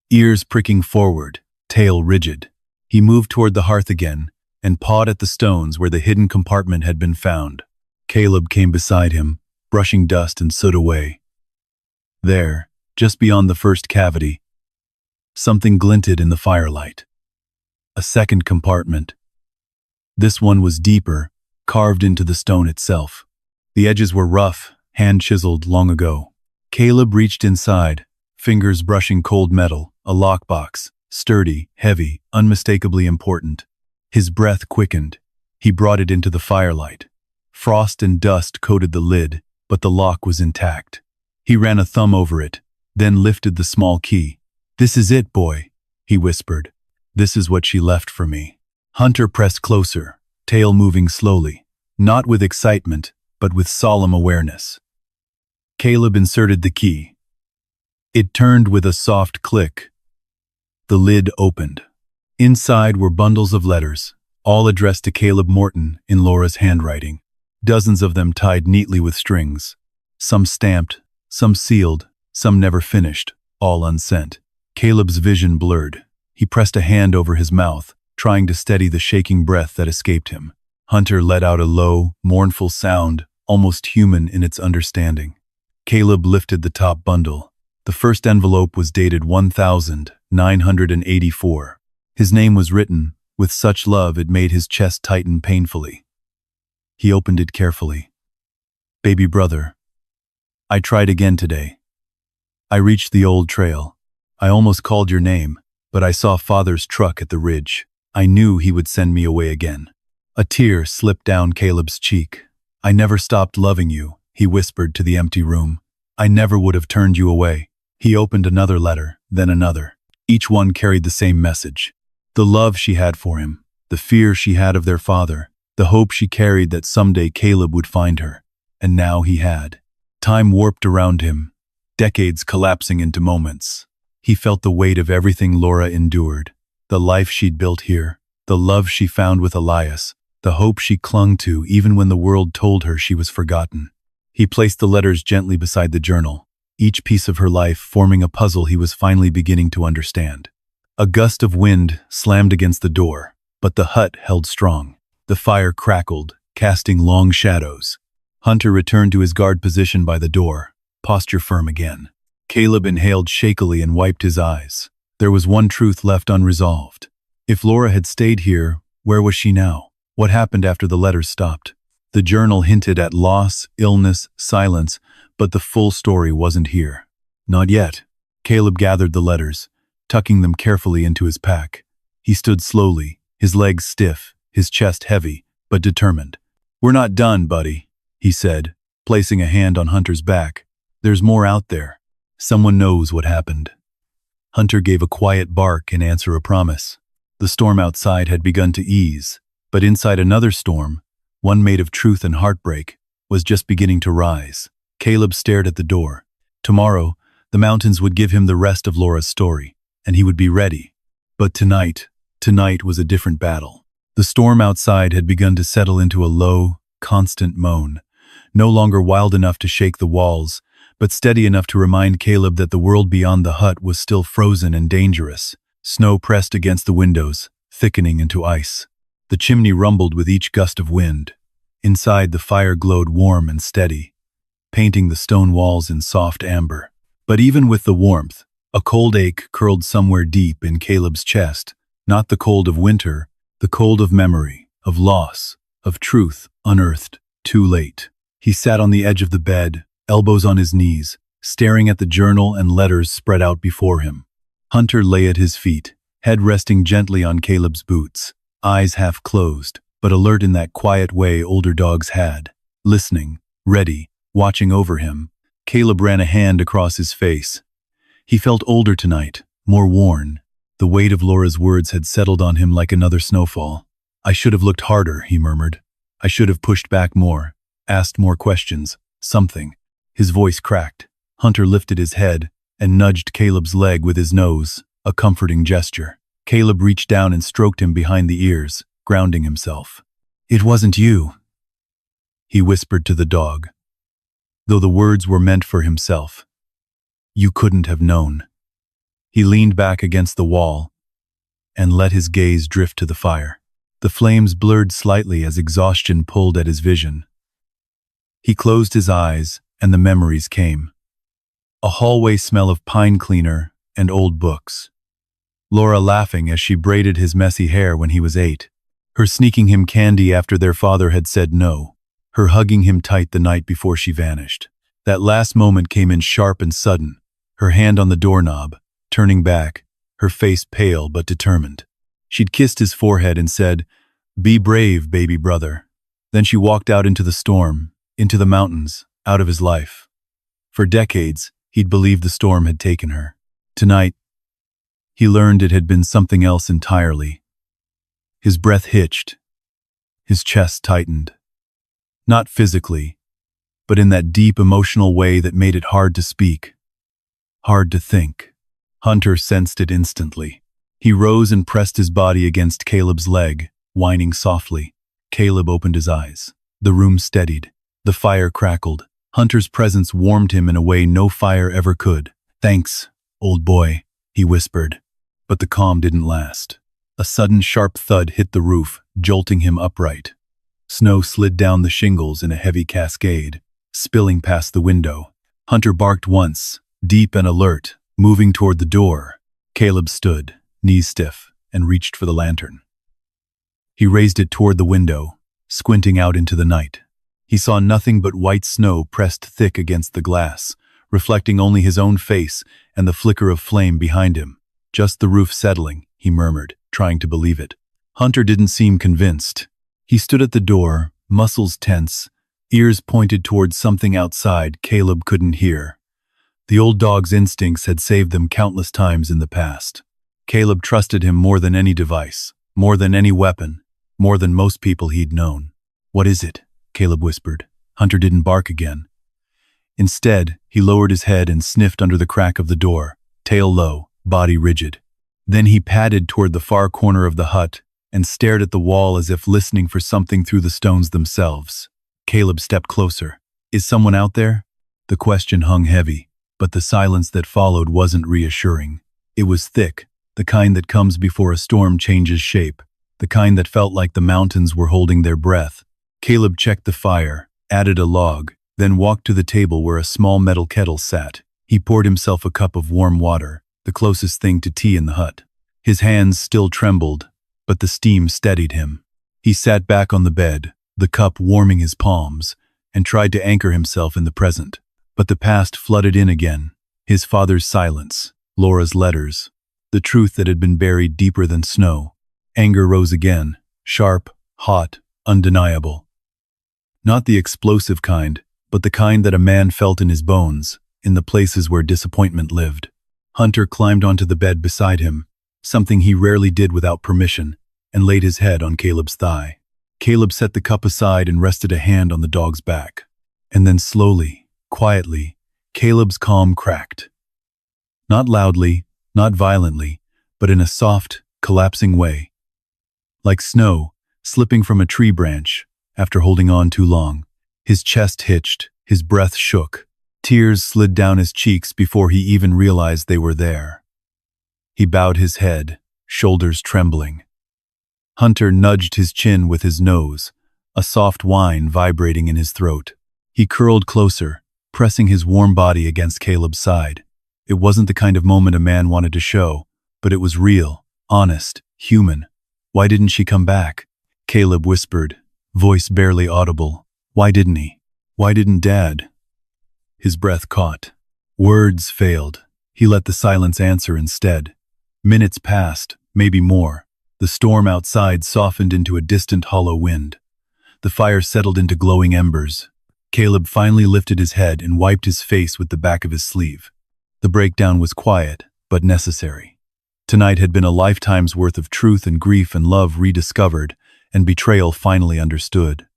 Ears pricking forward, tail rigid. He moved toward the hearth again and pawed at the stones where the hidden compartment had been found. Caleb came beside him, brushing dust and soot away. There, just beyond the first cavity, something glinted in the firelight. A second compartment. This one was deeper, carved into the stone itself. The edges were rough, hand-chiseled long ago. Caleb reached inside, fingers brushing cold metal, a lockbox, sturdy, heavy, unmistakably important. His breath quickened. He brought it into the firelight. Frost and dust coated the lid, but the lock was intact. He ran a thumb over it, then lifted the small key. "This is it, boy," he whispered. "This is what she left for me." Hunter pressed closer, tail moving slowly, not with excitement, but with solemn awareness. Caleb inserted the key. It turned with a soft click. The lid opened. Inside were bundles of letters, all addressed to Caleb Morton in Laura's handwriting. Dozens of them tied neatly with strings. Some stamped, some sealed, some never finished, all unsent. Caleb's vision blurred. He pressed a hand over his mouth, trying to steady the shaking breath that escaped him. Hunter let out a low, mournful sound, almost human in its understanding. Caleb lifted the top bundle. The first envelope was dated 1984. His name was written, with such love it made his chest tighten painfully. He opened it carefully. "Baby brother, I tried again today. I reached the old trail. I almost called your name, but I saw Father's truck at the ridge. I knew he would send me away again." A tear slipped down Caleb's cheek. "I never stopped loving you," he whispered to the empty room. "I never would have turned you away." He opened another letter, then another. Each one carried the same message. The love she had for him, the fear she had of their father, the hope she carried that someday Caleb would find her. And now he had. Time warped around him, decades collapsing into moments. He felt the weight of everything Laura endured, the life she'd built here, the love she found with Elias, the hope she clung to even when the world told her she was forgotten. He placed the letters gently beside the journal, each piece of her life forming a puzzle he was finally beginning to understand. A gust of wind slammed against the door, but the hut held strong. The fire crackled, casting long shadows. Hunter returned to his guard position by the door, posture firm again. Caleb inhaled shakily and wiped his eyes. There was one truth left unresolved. If Laura had stayed here, where was she now? What happened after the letters stopped? The journal hinted at loss, illness, silence, but the full story wasn't here. Not yet. Caleb gathered the letters, tucking them carefully into his pack. He stood slowly, his legs stiff, his chest heavy, but determined. "We're not done, buddy," he said, placing a hand on Hunter's back. "There's more out there. Someone knows what happened." Hunter gave a quiet bark in answer a promise. The storm outside had begun to ease, but inside another storm, one made of truth and heartbreak, was just beginning to rise. Caleb stared at the door. Tomorrow, the mountains would give him the rest of Laura's story, and he would be ready. But tonight was a different battle. The storm outside had begun to settle into a low, constant moan, no longer wild enough to shake the walls, but steady enough to remind Caleb that the world beyond the hut was still frozen and dangerous. Snow pressed against the windows, thickening into ice. The chimney rumbled with each gust of wind. Inside, the fire glowed warm and steady, painting the stone walls in soft amber. But even with the warmth, a cold ache curled somewhere deep in Caleb's chest, not the cold of winter, the cold of memory, of loss, of truth unearthed too late. He sat on the edge of the bed, elbows on his knees, staring at the journal and letters spread out before him. Hunter lay at his feet, head resting gently on Caleb's boots, eyes half closed, but alert in that quiet way older dogs had, listening, ready, watching over him. Caleb ran a hand across his face. He felt older tonight, more worn. The weight of Laura's words had settled on him like another snowfall. "I should have looked harder," he murmured. I should have pushed back more, asked more questions, something. His voice cracked. Hunter lifted his head and nudged Caleb's leg with his nose, a comforting gesture. Caleb reached down and stroked him behind the ears, grounding himself. "It wasn't you," he whispered to the dog, though the words were meant for himself. "You couldn't have known." He leaned back against the wall and let his gaze drift to the fire. The flames blurred slightly as exhaustion pulled at his vision. He closed his eyes, and the memories came. A hallway smell of pine cleaner and old books. Laura laughing as she braided his messy hair when he was 8. Her sneaking him candy after their father had said no. Her hugging him tight the night before she vanished. That last moment came in sharp and sudden, her hand on the doorknob, turning back, her face pale but determined. She'd kissed his forehead and said, "Be brave, baby brother." Then she walked out into the storm, into the mountains, out of his life. For decades, he'd believed the storm had taken her. Tonight, he learned it had been something else entirely. His breath hitched. His chest tightened. Not physically, but in that deep emotional way that made it hard to speak, hard to think. Hunter sensed it instantly. He rose and pressed his body against Caleb's leg, whining softly. Caleb opened his eyes. The room steadied. The fire crackled. Hunter's presence warmed him in a way no fire ever could. "Thanks, old boy," he whispered. But the calm didn't last. A sudden sharp thud hit the roof, jolting him upright. Snow slid down the shingles in a heavy cascade, spilling past the window. Hunter barked once, deep and alert, moving toward the door. Caleb stood, knees stiff, and reached for the lantern. He raised it toward the window, squinting out into the night. He saw nothing but white snow pressed thick against the glass, reflecting only his own face and the flicker of flame behind him. "Just the roof settling," he murmured, trying to believe it. Hunter didn't seem convinced. He stood at the door, muscles tense, ears pointed towards something outside Caleb couldn't hear. The old dog's instincts had saved them countless times in the past. Caleb trusted him more than any device, more than any weapon, more than most people he'd known. "What is it?" Caleb whispered. Hunter didn't bark again. Instead, he lowered his head and sniffed under the crack of the door, tail low, body rigid. Then he padded toward the far corner of the hut and stared at the wall as if listening for something through the stones themselves. Caleb stepped closer. "Is someone out there?" The question hung heavy, but the silence that followed wasn't reassuring. It was thick, the kind that comes before a storm changes shape, the kind that felt like the mountains were holding their breath. Caleb checked the fire, added a log, then walked to the table where a small metal kettle sat. He poured himself a cup of warm water, the closest thing to tea in the hut. His hands still trembled, but the steam steadied him. He sat back on the bed, the cup warming his palms, and tried to anchor himself in the present. But the past flooded in again. His father's silence, Laura's letters, the truth that had been buried deeper than snow. Anger rose again, sharp, hot, undeniable. Not the explosive kind, but the kind that a man felt in his bones, in the places where disappointment lived. Hunter climbed onto the bed beside him, something he rarely did without permission, and laid his head on Caleb's thigh. Caleb set the cup aside and rested a hand on the dog's back. And then slowly, quietly, Caleb's calm cracked. Not loudly, not violently, but in a soft, collapsing way. Like snow, slipping from a tree branch, after holding on too long. His chest hitched, his breath shook. Tears slid down his cheeks before he even realized they were there. He bowed his head, shoulders trembling. Hunter nudged his chin with his nose, a soft whine vibrating in his throat. He curled closer, pressing his warm body against Caleb's side. It wasn't the kind of moment a man wanted to show, but it was real, honest, human. "Why didn't she come back?" Caleb whispered, voice barely audible. "Why didn't he? Why didn't Dad?" His breath caught. Words failed. He let the silence answer instead. Minutes passed, maybe more. The storm outside softened into a distant hollow wind. The fire settled into glowing embers. Caleb finally lifted his head and wiped his face with the back of his sleeve. The breakdown was quiet, but necessary. Tonight had been a lifetime's worth of truth and grief and love rediscovered, and betrayal finally understood.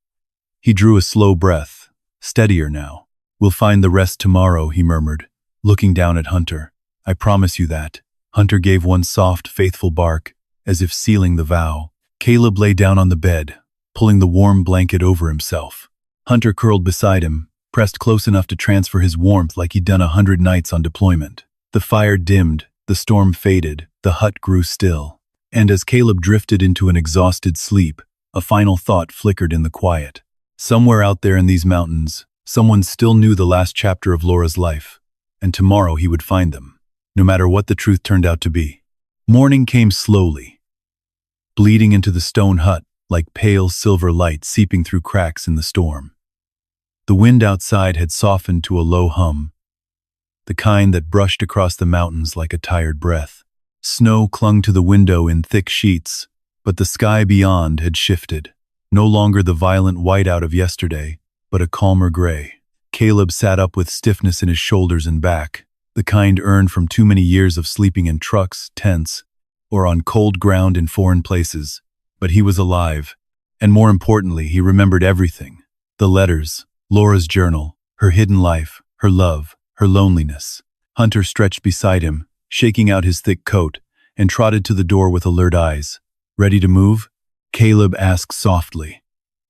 He drew a slow breath. Steadier now. "We'll find the rest tomorrow," he murmured, looking down at Hunter. "I promise you that." Hunter gave one soft, faithful bark, as if sealing the vow. Caleb lay down on the bed, pulling the warm blanket over himself. Hunter curled beside him, pressed close enough to transfer his warmth like he'd done 100 nights on deployment. The fire dimmed, the storm faded, the hut grew still. And as Caleb drifted into an exhausted sleep, a final thought flickered in the quiet. Somewhere out there in these mountains, someone still knew the last chapter of Laura's life, and tomorrow he would find them, no matter what the truth turned out to be. Morning came slowly, bleeding into the stone hut like pale silver light seeping through cracks in the storm. The wind outside had softened to a low hum, the kind that brushed across the mountains like a tired breath. Snow clung to the window in thick sheets, but the sky beyond had shifted. No longer the violent whiteout of yesterday, but a calmer gray. Caleb sat up with stiffness in his shoulders and back, the kind earned from too many years of sleeping in trucks, tents, or on cold ground in foreign places. But he was alive, and more importantly, he remembered everything. The letters, Laura's journal, her hidden life, her love, her loneliness. Hunter stretched beside him, shaking out his thick coat, and trotted to the door with alert eyes. "Ready to move?" Caleb asked softly.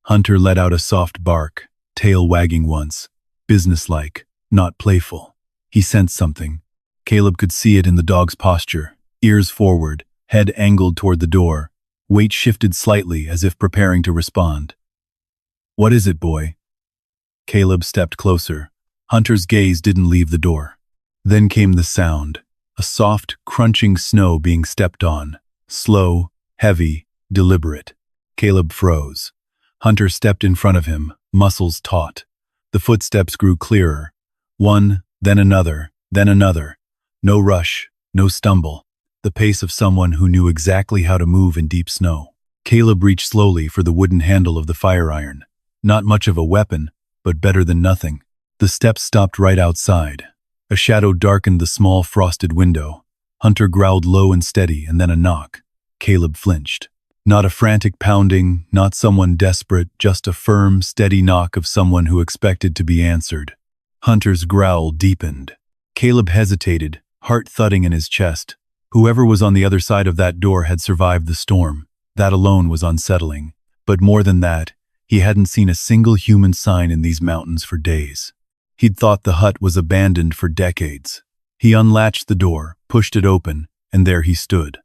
Hunter let out a soft bark, tail wagging once, businesslike, not playful. He sensed something. Caleb could see it in the dog's posture, ears forward, head angled toward the door, weight shifted slightly as if preparing to respond. "What is it, boy?" Caleb stepped closer. Hunter's gaze didn't leave the door. Then came the sound, a soft, crunching snow being stepped on, slow, heavy, deliberate. Caleb froze. Hunter stepped in front of him, muscles taut. The footsteps grew clearer. One, then another, then another. No rush, no stumble. The pace of someone who knew exactly how to move in deep snow. Caleb reached slowly for the wooden handle of the fire iron. Not much of a weapon, but better than nothing. The steps stopped right outside. A shadow darkened the small frosted window. Hunter growled low and steady, and then a knock. Caleb flinched. Not a frantic pounding, not someone desperate, just a firm, steady knock of someone who expected to be answered. Hunter's growl deepened. Caleb hesitated, heart thudding in his chest. Whoever was on the other side of that door had survived the storm. That alone was unsettling. But more than that, he hadn't seen a single human sign in these mountains for days. He'd thought the hut was abandoned for decades. He unlatched the door, pushed it open, and there he stood.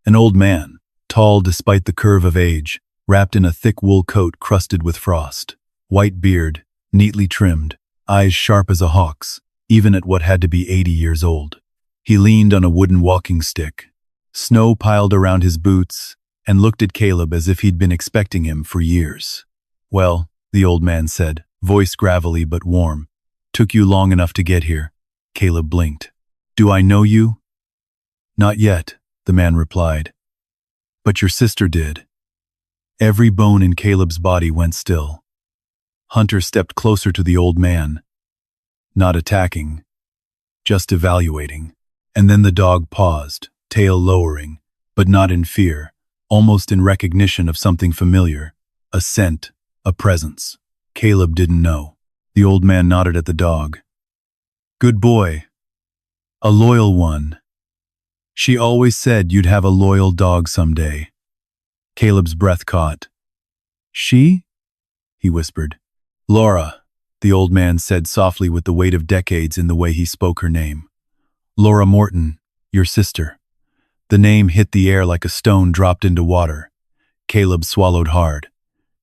An old man, tall despite the curve of age, wrapped in a thick wool coat crusted with frost. White beard, neatly trimmed, eyes sharp as a hawk's, even at what had to be 80 years old. He leaned on a wooden walking stick. Snow piled around his boots, and looked at Caleb as if he'd been expecting him for years. "Well," the old man said, voice gravelly but warm. "Took you long enough to get here." Caleb blinked. "Do I know you?" "Not yet," the man replied. "But your sister did." Every bone in Caleb's body went still. Hunter stepped closer to the old man. Not attacking, just evaluating. And then the dog paused, tail lowering, but not in fear, almost in recognition of something familiar. A scent, a presence. Caleb didn't know. The old man nodded at the dog. "Good boy. A loyal one. She always said you'd have a loyal dog someday." Caleb's breath caught. "She?" he whispered. "Laura," the old man said softly with the weight of decades in the way he spoke her name. "Laura Morton, your sister." The name hit the air like a stone dropped into water. Caleb swallowed hard.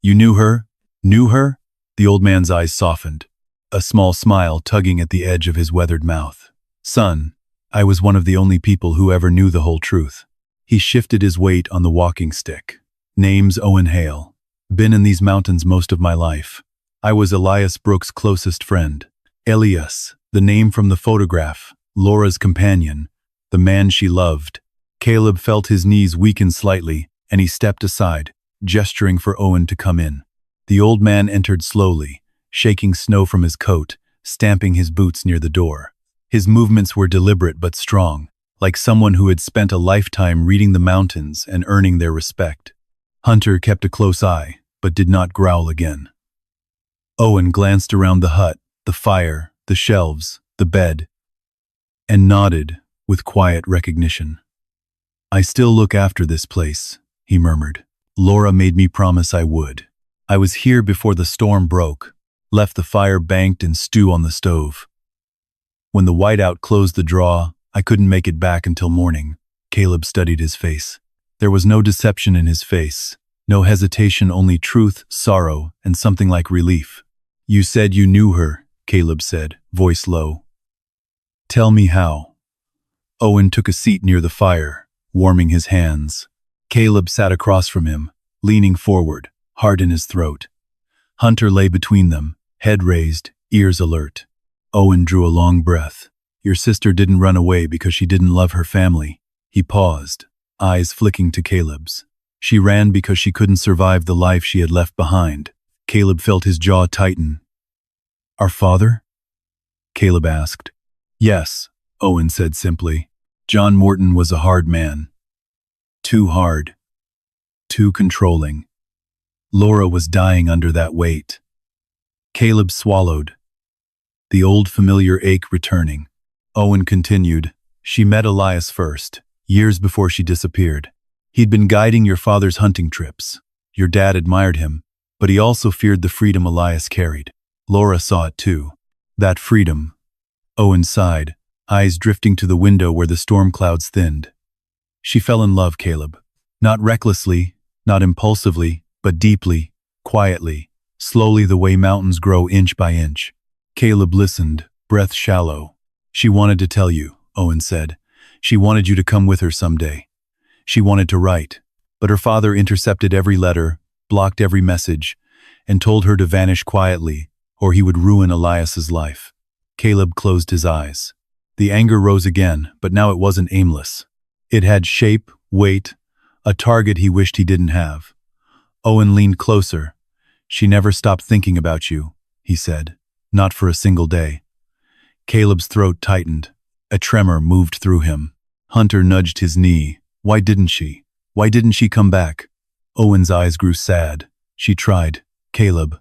"You knew her? Knew her?" The old man's eyes softened, a small smile tugging at the edge of his weathered mouth. "Son, I was one of the only people who ever knew the whole truth." He shifted his weight on the walking stick. "Name's Owen Hale. Been in these mountains most of my life. I was Elias Brooks' closest friend. Elias, the name from the photograph, Laura's companion, the man she loved." Caleb felt his knees weaken slightly, and he stepped aside, gesturing for Owen to come in. The old man entered slowly, shaking snow from his coat, stamping his boots near the door. His movements were deliberate but strong, like someone who had spent a lifetime reading the mountains and earning their respect. Hunter kept a close eye, but did not growl again. Owen glanced around the hut, the fire, the shelves, the bed, and nodded with quiet recognition. "I still look after this place," he murmured. "Laura made me promise I would. I was here before the storm broke, left the fire banked in stew on the stove. When the whiteout closed the draw, I couldn't make it back until morning." Caleb studied his face. There was no deception in his face, no hesitation, only truth, sorrow, and something like relief. "You said you knew her," Caleb said, voice low. "Tell me how." Owen took a seat near the fire, warming his hands. Caleb sat across from him, leaning forward, heart in his throat. Hunter lay between them, head raised, ears alert. Owen drew a long breath. "Your sister didn't run away because she didn't love her family." He paused, eyes flicking to Caleb's. "She ran because she couldn't survive the life she had left behind." Caleb felt his jaw tighten. "Our father?" Caleb asked. "Yes," Owen said simply. "John Morton was a hard man. Too hard. Too controlling. Laura was dying under that weight." Caleb swallowed, the old familiar ache returning. Owen continued. "She met Elias first, years before she disappeared. He'd been guiding your father's hunting trips. Your dad admired him, but he also feared the freedom Elias carried. Laura saw it too. That freedom." Owen sighed, eyes drifting to the window where the storm clouds thinned. "She fell in love, Caleb. Not recklessly, not impulsively, but deeply, quietly, slowly, the way mountains grow inch by inch." Caleb listened, breath shallow. "She wanted to tell you," Owen said. "She wanted you to come with her someday. She wanted to write, but her father intercepted every letter, blocked every message, and told her to vanish quietly, or he would ruin Elias's life." Caleb closed his eyes. The anger rose again, but now it wasn't aimless. It had shape, weight, a target he wished he didn't have. Owen leaned closer. "She never stopped thinking about you," he said. "Not for a single day." Caleb's throat tightened. A tremor moved through him. Hunter nudged his knee. "Why didn't she? Why didn't she come back?" Owen's eyes grew sad. "She tried, Caleb.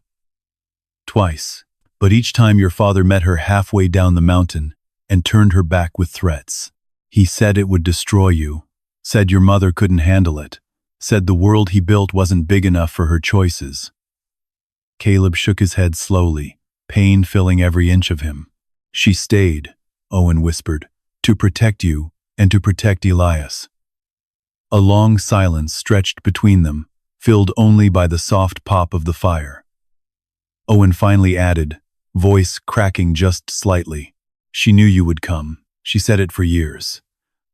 Twice. But each time your father met her halfway down the mountain and turned her back with threats. He said it would destroy you. Said your mother couldn't handle it. Said the world he built wasn't big enough for her choices." Caleb shook his head slowly, pain filling every inch of him. "She stayed," Owen whispered, "to protect you and to protect Elias." A long silence stretched between them, filled only by the soft pop of the fire. Owen finally added, voice cracking just slightly, "She knew you would come. She said it for years.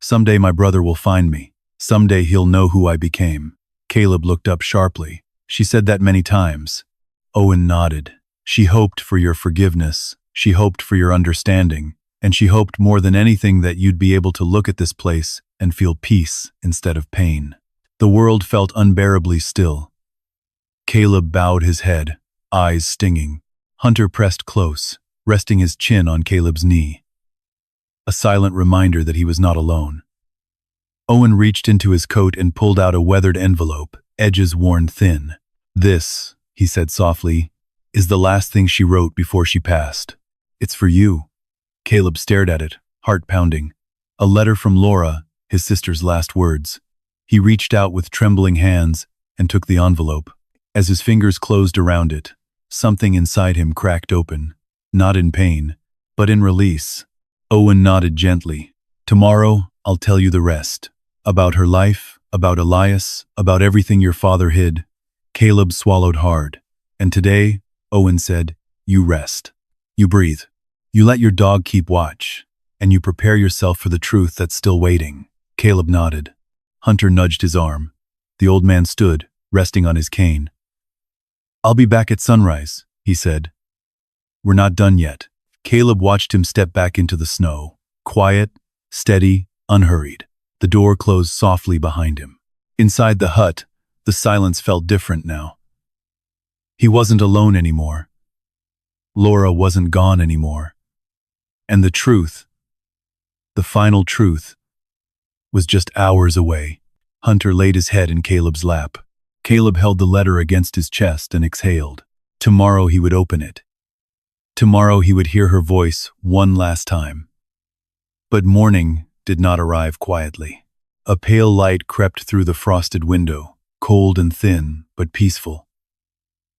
Someday my brother will find me. Someday he'll know who I became." Caleb looked up sharply. "She said that many times." Owen nodded. "She hoped for your forgiveness. She hoped for your understanding. And she hoped more than anything that you'd be able to look at this place and feel peace instead of pain." The world felt unbearably still. Caleb bowed his head, eyes stinging. Hunter pressed close, resting his chin on Caleb's knee. A silent reminder that he was not alone. Owen reached into his coat and pulled out a weathered envelope, edges worn thin. "This," he said softly, "is the last thing she wrote before she passed. It's for you." Caleb stared at it, heart pounding. A letter from Laura, his sister's last words. He reached out with trembling hands and took the envelope. As his fingers closed around it, something inside him cracked open, not in pain, but in release. Owen nodded gently. "Tomorrow, I'll tell you the rest. About her life, about Elias, about everything your father hid." Caleb swallowed hard. "And today," Owen said, "you rest. You breathe. You let your dog keep watch. And you prepare yourself for the truth that's still waiting." Caleb nodded. Hunter nudged his arm. The old man stood, resting on his cane. "I'll be back at sunrise," he said. "We're not done yet." Caleb watched him step back into the snow, quiet, steady, unhurried. The door closed softly behind him. Inside the hut, the silence felt different now. He wasn't alone anymore. Laura wasn't gone anymore. And the truth, the final truth, was just hours away. Hunter laid his head in Caleb's lap. Caleb held the letter against his chest and exhaled. Tomorrow he would open it. Tomorrow he would hear her voice one last time. But morning did not arrive quietly. A pale light crept through the frosted window, cold and thin, but peaceful.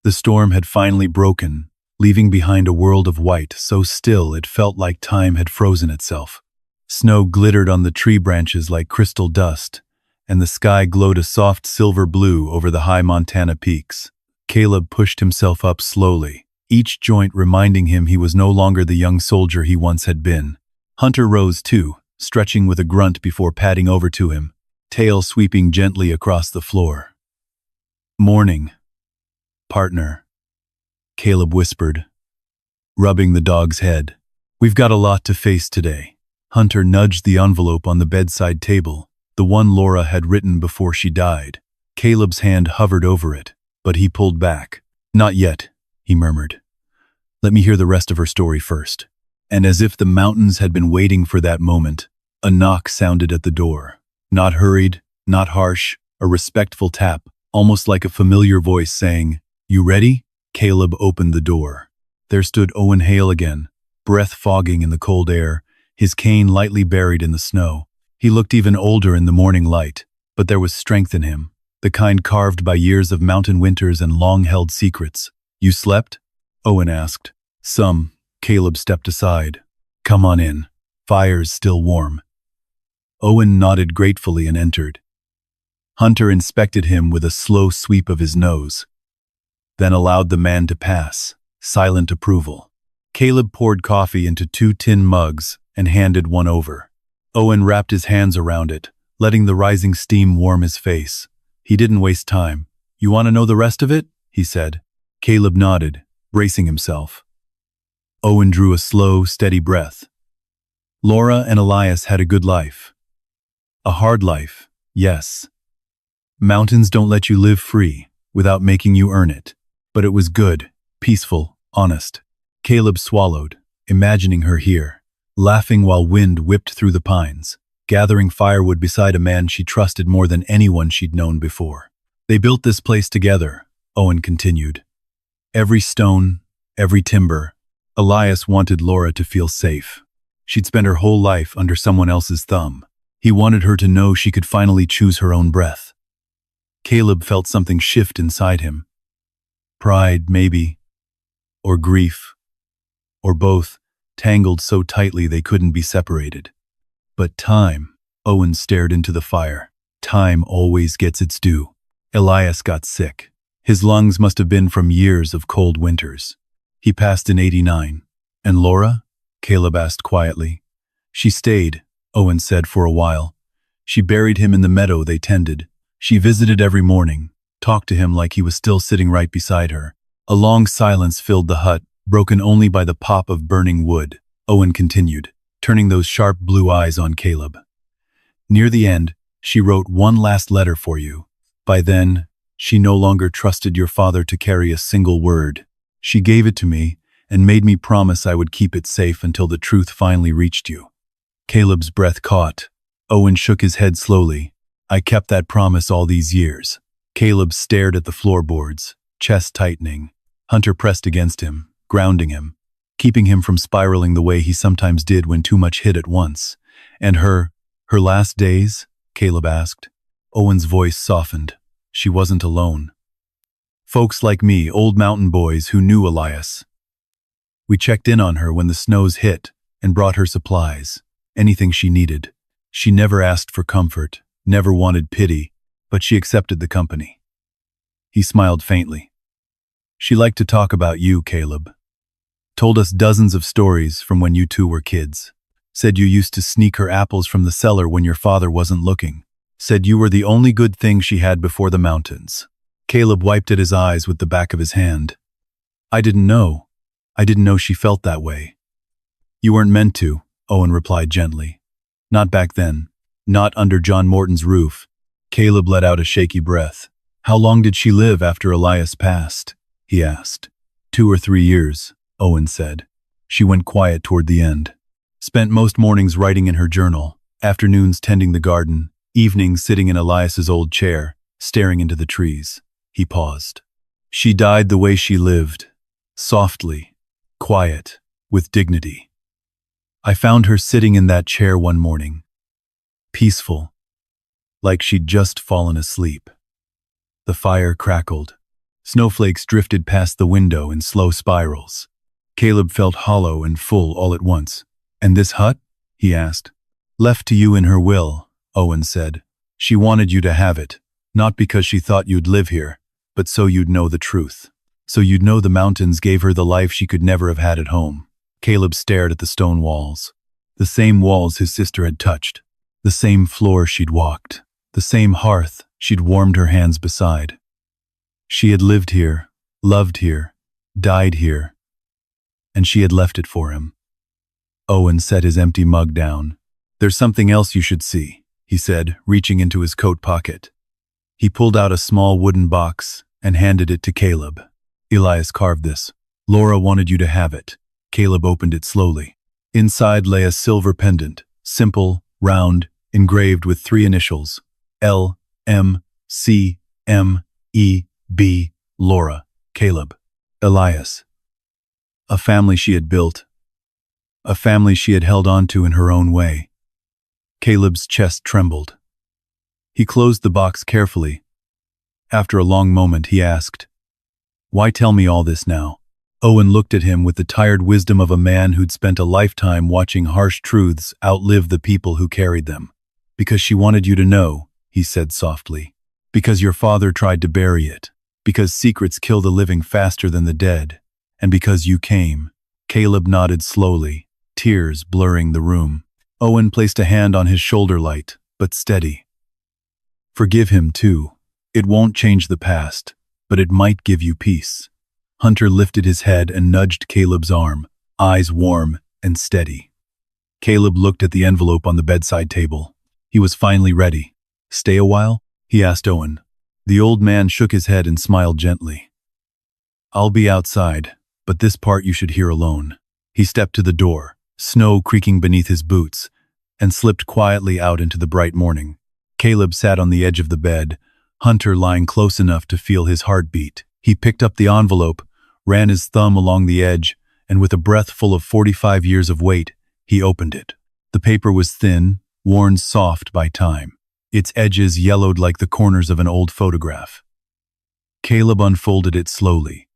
The storm had finally broken, leaving behind a world of white so still it felt like time had frozen itself. Snow glittered on the tree branches like crystal dust, and the sky glowed a soft silver blue over the high Montana peaks. Caleb pushed himself up slowly, each joint reminding him he was no longer the young soldier he once had been. Hunter rose too, stretching with a grunt before padding over to him, tail sweeping gently across the floor. "Morning, partner," Caleb whispered, rubbing the dog's head. "We've got a lot to face today." Hunter nudged the envelope on the bedside table, the one Laura had written before she died. Caleb's hand hovered over it, but he pulled back. "Not yet," he murmured. "Let me hear the rest of her story first." And as if the mountains had been waiting for that moment, a knock sounded at the door. Not hurried, not harsh, a respectful tap, almost like a familiar voice saying, "You ready?" Caleb opened the door. There stood Owen Hale again, breath fogging in the cold air, his cane lightly buried in the snow. He looked even older in the morning light, but there was strength in him, the kind carved by years of mountain winters and long-held secrets. "You slept?" Owen asked. "Some." Caleb stepped aside. "Come on in. Fire's still warm." Owen nodded gratefully and entered. Hunter inspected him with a slow sweep of his nose, then allowed the man to pass, silent approval. Caleb poured coffee into 2 tin mugs and handed one over. Owen wrapped his hands around it, letting the rising steam warm his face. He didn't waste time. "You want to know the rest of it?" he said. Caleb nodded, bracing himself. Owen drew a slow, steady breath. Laura and Elias had a good life. A hard life, yes. Mountains don't let you live free without making you earn it. But it was good, peaceful, honest. Caleb swallowed, imagining her here, laughing while wind whipped through the pines, gathering firewood beside a man she trusted more than anyone she'd known before. "They built this place together," Owen continued. "Every stone, every timber." Elias wanted Laura to feel safe. She'd spent her whole life under someone else's thumb. He wanted her to know she could finally choose her own breath. Caleb felt something shift inside him. Pride, maybe, or grief, or both, tangled so tightly they couldn't be separated. But time, Owen stared into the fire. Time always gets its due. Elias got sick. His lungs must have been from years of cold winters. He passed in '89. "And Laura?" Caleb asked quietly. "She stayed," Owen said, "for a while. She buried him in the meadow they tended. She visited every morning, talked to him like he was still sitting right beside her." A long silence filled the hut, broken only by the pop of burning wood. Owen continued, turning those sharp blue eyes on Caleb. "Near the end, she wrote one last letter for you. By then, she no longer trusted your father to carry a single word. She gave it to me and made me promise I would keep it safe until the truth finally reached you." Caleb's breath caught. Owen shook his head slowly. "I kept that promise all these years." Caleb stared at the floorboards, chest tightening. Hunter pressed against him, grounding him, keeping him from spiraling the way he sometimes did when too much hit at once. "And her last days?" Caleb asked. Owen's voice softened. "She wasn't alone. Folks like me, old mountain boys who knew Elias. We checked in on her when the snows hit and brought her supplies, anything she needed. She never asked for comfort, never wanted pity, but she accepted the company." He smiled faintly. "She liked to talk about you, Caleb. Told us dozens of stories from when you two were kids. Said you used to sneak her apples from the cellar when your father wasn't looking. Said you were the only good thing she had before the mountains." Caleb wiped at his eyes with the back of his hand. I didn't know she felt that way." "You weren't meant to," Owen replied gently. "Not back then. Not under John Morton's roof." Caleb let out a shaky breath. "How long did she live after Elias passed?" he asked. 2 or 3 years, Owen said. She went quiet toward the end. Spent most mornings writing in her journal, afternoons tending the garden, evenings sitting in Elias's old chair, staring into the trees. He paused. "She died the way she lived, softly, quiet, with dignity. I found her sitting in that chair one morning, peaceful, like she'd just fallen asleep. The fire crackled. Snowflakes drifted past the window in slow spirals. Caleb felt hollow and full all at once. "And this hut?" he asked. "Left to you in her will," Owen said. "She wanted you to have it, not because she thought you'd live here, but so you'd know the truth. So you'd know the mountains gave her the life she could never have had at home." Caleb stared at the stone walls. The same walls his sister had touched. The same floor she'd walked. The same hearth she'd warmed her hands beside. She had lived here, loved here, died here, and she had left it for him. Owen set his empty mug down. "There's something else you should see," he said, reaching into his coat pocket. He pulled out a small wooden box and handed it to Caleb. "Elias carved this. Laura wanted you to have it." Caleb opened it slowly. Inside lay a silver pendant, simple, round, engraved with 3 initials, L, M, C, M, E, B, Laura, Caleb, Elias. A family she had built. A family she had held on to in her own way. Caleb's chest trembled. He closed the box carefully. After a long moment, he asked, "Why tell me all this now?" Owen looked at him with the tired wisdom of a man who'd spent a lifetime watching harsh truths outlive the people who carried them. "Because she wanted you to know," he said softly. "Because your father tried to bury it. Because secrets kill the living faster than the dead. And because you came." Caleb nodded slowly, tears blurring the room. Owen placed a hand on his shoulder, light, but steady. "Forgive him, too. It won't change the past, but it might give you peace." Hunter lifted his head and nudged Caleb's arm, eyes warm and steady. Caleb looked at the envelope on the bedside table. He was finally ready. "Stay a while?" he asked Owen. The old man shook his head and smiled gently. "I'll be outside, but this part you should hear alone." He stepped to the door, snow creaking beneath his boots, and slipped quietly out into the bright morning. Caleb sat on the edge of the bed, Hunter lying close enough to feel his heartbeat. He picked up the envelope, ran his thumb along the edge, and with a breath full of 45 years of weight, he opened it. The paper was thin, worn soft by time. Its edges yellowed like the corners of an old photograph. Caleb unfolded it slowly,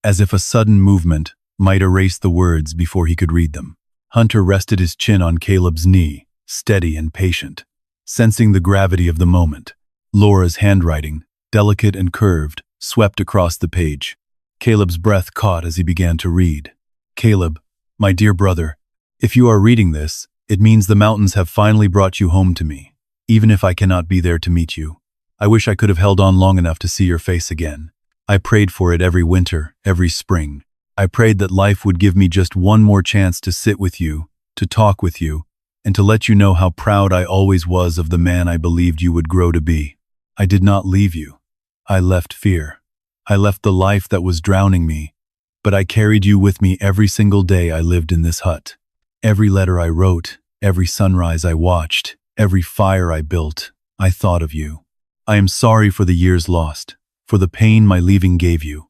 as if a sudden movement might erase the words before he could read them. Hunter rested his chin on Caleb's knee, steady and patient, sensing the gravity of the moment. Laura's handwriting, delicate and curved, swept across the page. Caleb's breath caught as he began to read. "Caleb, my dear brother, if you are reading this, it means the mountains have finally brought you home to me. Even if I cannot be there to meet you, I wish I could have held on long enough to see your face again. I prayed for it every winter, every spring. I prayed that life would give me just one more chance to sit with you, to talk with you, and to let you know how proud I always was of the man I believed you would grow to be. I did not leave you. I left fear. I left the life that was drowning me, but I carried you with me every single day I lived in this hut. Every letter I wrote, every sunrise I watched, every fire I built, I thought of you. I am sorry for the years lost, for the pain my leaving gave you.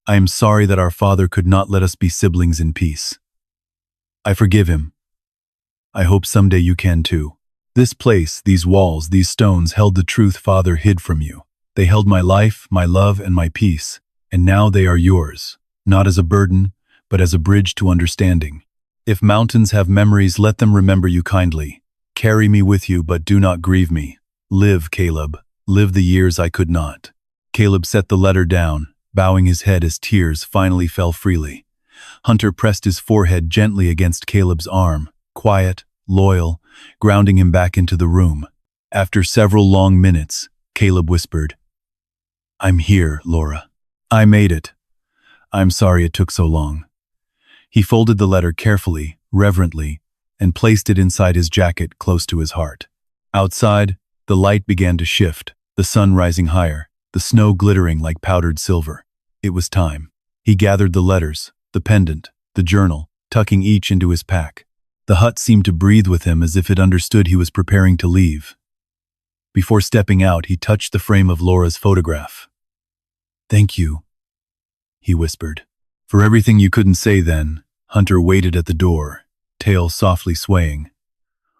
I am sorry that our father could not let us be siblings in peace. I forgive him. I hope someday you can too. This place, these walls, these stones held the truth Father hid from you. They held my life, my love, and my peace, and now they are yours, not as a burden, but as a bridge to understanding. If mountains have memories, let them remember you kindly. Carry me with you, but do not grieve me. Live, Caleb. Live the years I could not." Caleb set the letter down, bowing his head as tears finally fell freely. Hunter pressed his forehead gently against Caleb's arm, quiet, loyal, grounding him back into the room. After several long minutes, Caleb whispered, "I'm here, Laura. I made it. I'm sorry it took so long." He folded the letter carefully, reverently, and placed it inside his jacket close to his heart. Outside, the light began to shift, the sun rising higher, the snow glittering like powdered silver. It was time. He gathered the letters, the pendant, the journal, tucking each into his pack. The hut seemed to breathe with him as if it understood he was preparing to leave. Before stepping out, he touched the frame of Laura's photograph. "Thank you," he whispered. For everything you couldn't say then, Hunter waited at the door, tail softly swaying.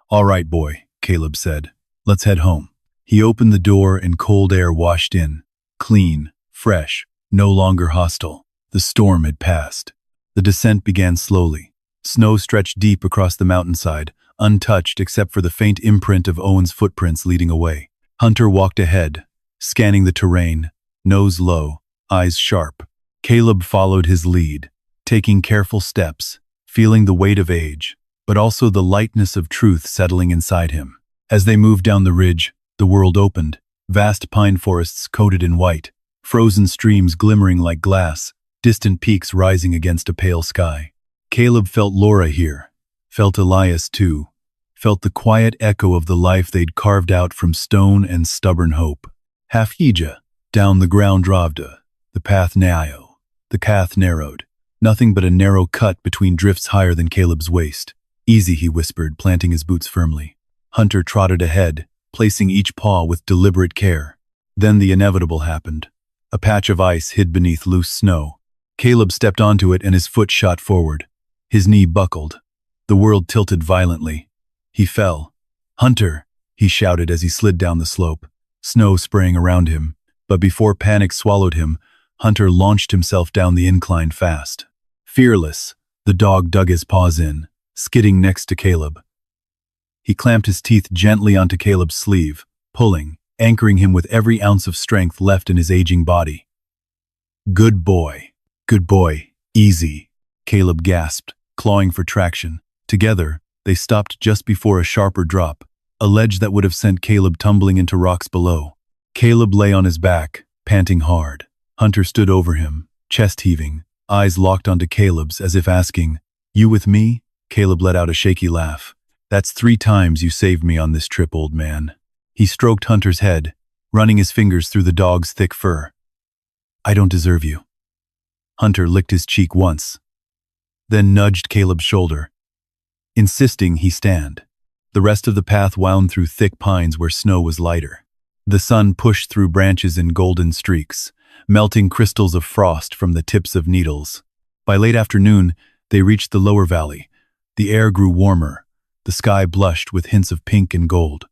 All right, boy, Caleb said. Let's head home. He opened the door and cold air washed in. Clean, fresh, no longer hostile. The storm had passed. The descent began slowly. Snow stretched deep across the mountainside, untouched except for the faint imprint of Owen's footprints leading away. Hunter walked ahead, scanning the terrain, nose low, eyes sharp. Caleb followed his lead, taking careful steps, feeling the weight of age, but also the lightness of truth settling inside him. As they moved down the ridge, the world opened, vast pine forests coated in white, frozen streams glimmering like glass, distant peaks rising against a pale sky. Caleb felt Laura here, felt Elias too, felt the quiet echo of the life they'd carved out from stone and stubborn hope. Hafija, down the ground Dravda, the path narrowed, nothing but a narrow cut between drifts higher than Caleb's waist. Easy, he whispered, planting his boots firmly. Hunter trotted ahead, placing each paw with deliberate care. Then the inevitable happened. A patch of ice hid beneath loose snow. Caleb stepped onto it and his foot shot forward. His knee buckled. The world tilted violently. He fell. Hunter, he shouted as he slid down the slope, snow spraying around him. But before panic swallowed him, Hunter launched himself down the incline fast. Fearless, the dog dug his paws in, skidding next to Caleb. He clamped his teeth gently onto Caleb's sleeve, pulling, anchoring him with every ounce of strength left in his aging body. Good boy, easy, Caleb gasped, clawing for traction. Together, they stopped just before a sharper drop, a ledge that would have sent Caleb tumbling into rocks below. Caleb lay on his back, panting hard. Hunter stood over him, chest heaving, eyes locked onto Caleb's as if asking, "You with me?" Caleb let out a shaky laugh. "That's 3 times you saved me on this trip, old man." He stroked Hunter's head, running his fingers through the dog's thick fur. "I don't deserve you." Hunter licked his cheek once, then nudged Caleb's shoulder, insisting he stand. The rest of the path wound through thick pines where snow was lighter. The sun pushed through branches in golden streaks, melting crystals of frost from the tips of needles. By late afternoon, they reached the lower valley. The air grew warmer. The sky blushed with hints of pink and gold.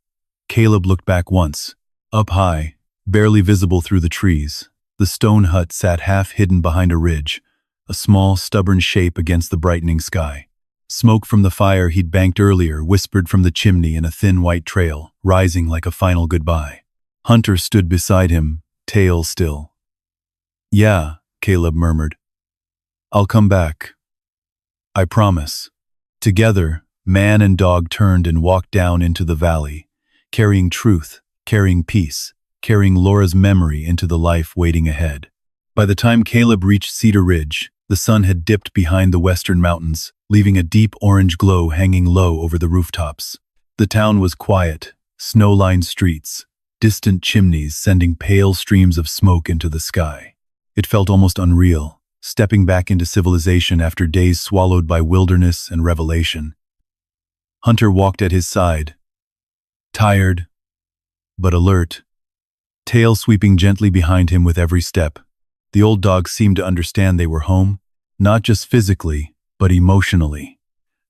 Caleb looked back once. Up high, barely visible through the trees, the stone hut sat half hidden behind a ridge, a small, stubborn shape against the brightening sky. Smoke from the fire he'd banked earlier whispered from the chimney in a thin white trail, rising like a final goodbye. Hunter stood beside him, tail still. "Yeah," Caleb murmured. "I'll come back. I promise." Together, man and dog turned and walked down into the valley, carrying truth, carrying peace, carrying Laura's memory into the life waiting ahead. By the time Caleb reached Cedar Ridge, the sun had dipped behind the western mountains, leaving a deep orange glow hanging low over the rooftops. The town was quiet, snow-lined streets, distant chimneys sending pale streams of smoke into the sky. It felt almost unreal, stepping back into civilization after days swallowed by wilderness and revelation. Hunter walked at his side, tired, but alert, tail sweeping gently behind him with every step. The old dog seemed to understand they were home, not just physically, but emotionally.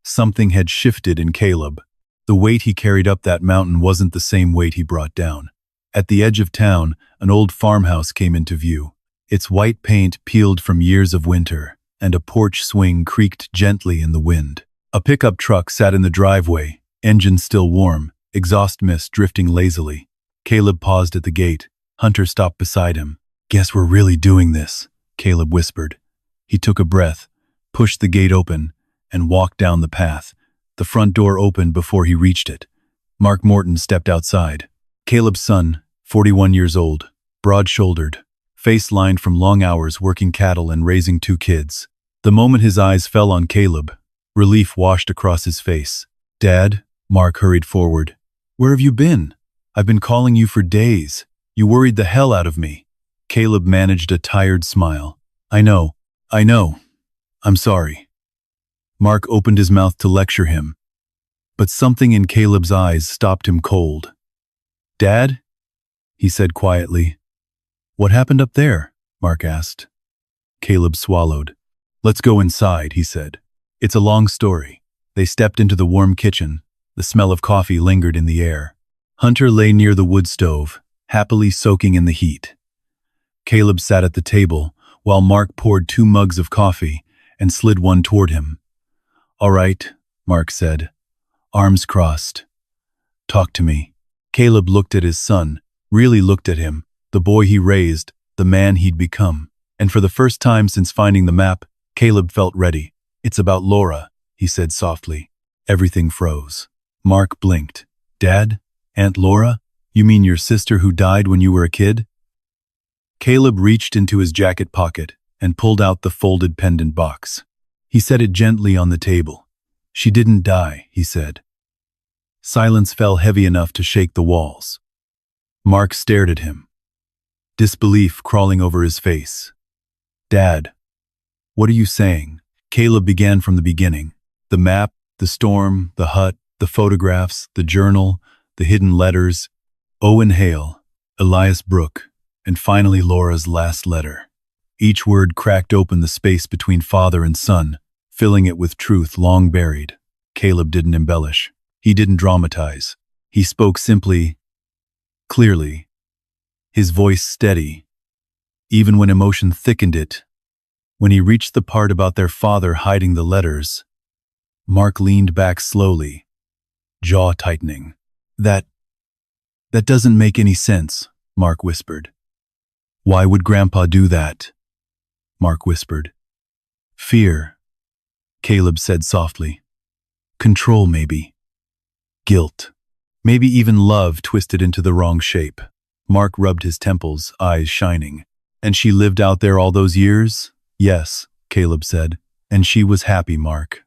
Something had shifted in Caleb. The weight he carried up that mountain wasn't the same weight he brought down. At the edge of town, an old farmhouse came into view. Its white paint peeled from years of winter, and a porch swing creaked gently in the wind. A pickup truck sat in the driveway, engine still warm, exhaust mist drifting lazily. Caleb paused at the gate. Hunter stopped beside him. "Guess we're really doing this," Caleb whispered. He took a breath, pushed the gate open, and walked down the path. The front door opened before he reached it. Mark Morton stepped outside. Caleb's son, 41 years old, broad-shouldered, face lined from long hours working cattle and raising 2 kids. The moment his eyes fell on Caleb, relief washed across his face. "Dad," Mark hurried forward. "Where have you been? I've been calling you for days. You worried the hell out of me." Caleb managed a tired smile. I know. I'm sorry." Mark opened his mouth to lecture him, but something in Caleb's eyes stopped him cold. "Dad?" he said quietly. "What happened up there?" Mark asked. Caleb swallowed. Let's go inside, he said. It's a long story. They stepped into the warm kitchen. The smell of coffee lingered in the air. Hunter lay near the wood stove, happily soaking in the heat. Caleb sat at the table, while Mark poured 2 mugs of coffee and slid one toward him. All right, Mark said, arms crossed. Talk to me. Caleb looked at his son, really looked at him, the boy he raised, the man he'd become. And for the first time since finding the map, Caleb felt ready. It's about Laura, he said softly. Everything froze. Mark blinked. Dad? Aunt Laura? You mean your sister who died when you were a kid? Caleb reached into his jacket pocket and pulled out the folded pendant box. He set it gently on the table. She didn't die, he said. Silence fell heavy enough to shake the walls. Mark stared at him, disbelief crawling over his face. Dad, what are you saying? Caleb began from the beginning. The map, the storm, the hut, the photographs, the journal, the hidden letters, Owen Hale, Elias Brooke, and finally Laura's last letter. Each word cracked open the space between father and son, filling it with truth long buried. Caleb didn't embellish. He didn't dramatize. He spoke simply, clearly, his voice steady, even when emotion thickened it. When he reached the part about their father hiding the letters, Mark leaned back slowly, jaw tightening. That doesn't make any sense, Mark whispered. Why would Grandpa do that? Mark whispered. Fear, Caleb said softly. Control, maybe. Guilt. Maybe even love twisted into the wrong shape. Mark rubbed his temples, eyes shining. And she lived out there all those years? Yes, Caleb said. And she was happy, Mark.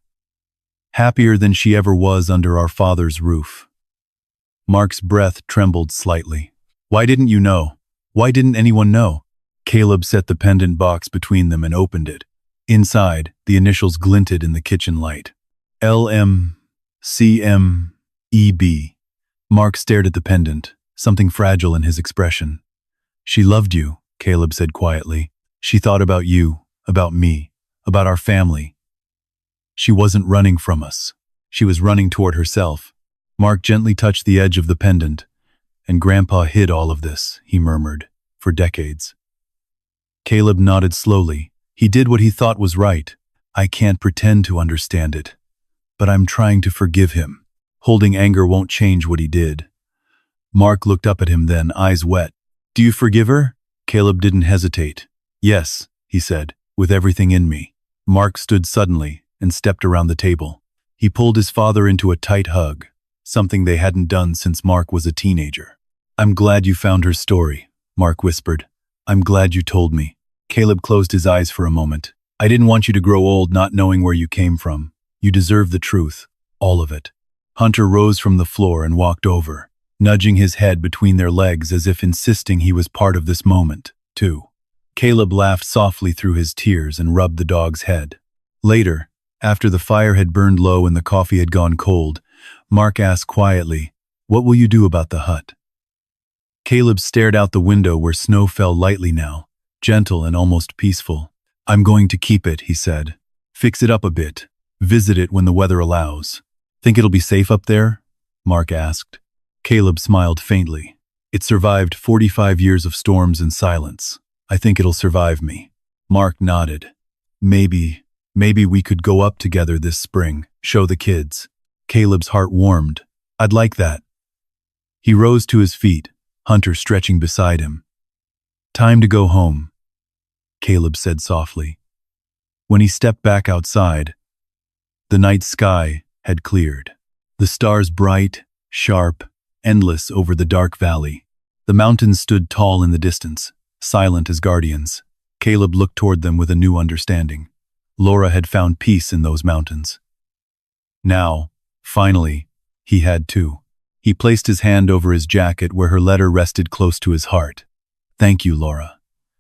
Happier than she ever was under our father's roof. Mark's breath trembled slightly. Why didn't you know? Why didn't anyone know? Caleb set the pendant box between them and opened it. Inside, the initials glinted in the kitchen light. LMCMEB. Mark stared at the pendant, something fragile in his expression. She loved you, Caleb said quietly. She thought about you, about me, about our family. She wasn't running from us. She was running toward herself. Mark gently touched the edge of the pendant. And Grandpa hid all of this, he murmured, for decades. Caleb nodded slowly. He did what he thought was right. I can't pretend to understand it. But I'm trying to forgive him. Holding anger won't change what he did. Mark looked up at him then, eyes wet. Do you forgive her? Caleb didn't hesitate. Yes, he said, with everything in me. Mark stood suddenly and stepped around the table. He pulled his father into a tight hug, something they hadn't done since Mark was a teenager. I'm glad you found her story, Mark whispered. I'm glad you told me. Caleb closed his eyes for a moment. I didn't want you to grow old not knowing where you came from. You deserve the truth, all of it. Hunter rose from the floor and walked over, nudging his head between their legs as if insisting he was part of this moment, too. Caleb laughed softly through his tears and rubbed the dog's head. Later, after the fire had burned low and the coffee had gone cold, Mark asked quietly, "What will you do about the hut?" Caleb stared out the window where snow fell lightly now, gentle and almost peaceful. I'm going to keep it, he said. Fix it up a bit. Visit it when the weather allows. Think it'll be safe up there? Mark asked. Caleb smiled faintly. It survived 45 years of storms and silence. I think it'll survive me. Mark nodded. Maybe we could go up together this spring, show the kids. Caleb's heart warmed. I'd like that. He rose to his feet, Hunter stretching beside him. Time to go home, Caleb said softly. When he stepped back outside, the night sky had cleared. The stars bright, sharp, endless over the dark valley. The mountains stood tall in the distance, silent as guardians. Caleb looked toward them with a new understanding. Laura had found peace in those mountains. Now, finally, he had too. He placed his hand over his jacket where her letter rested close to his heart. Thank you, Laura,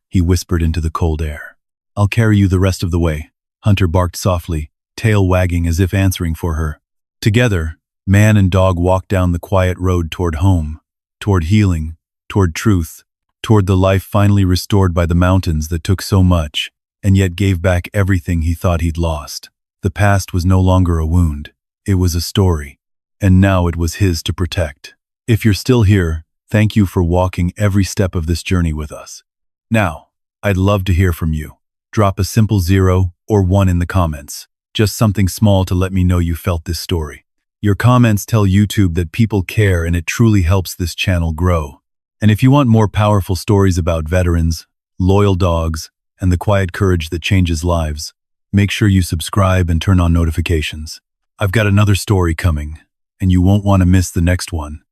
he whispered into the cold air. I'll carry you the rest of the way. Hunter barked softly, tail wagging as if answering for her. Together, man and dog walked down the quiet road toward home, toward healing, toward truth, toward the life finally restored by the mountains that took so much, and yet gave back everything he thought he'd lost. The past was no longer a wound. It was a story, and now it was his to protect. If you're still here, thank you for walking every step of this journey with us. Now, I'd love to hear from you. Drop a simple 0 or 1 in the comments. Just something small to let me know you felt this story. Your comments tell YouTube that people care, and it truly helps this channel grow. And if you want more powerful stories about veterans, loyal dogs, and the quiet courage that changes lives, make sure you subscribe and turn on notifications. I've got another story coming, and you won't want to miss the next one.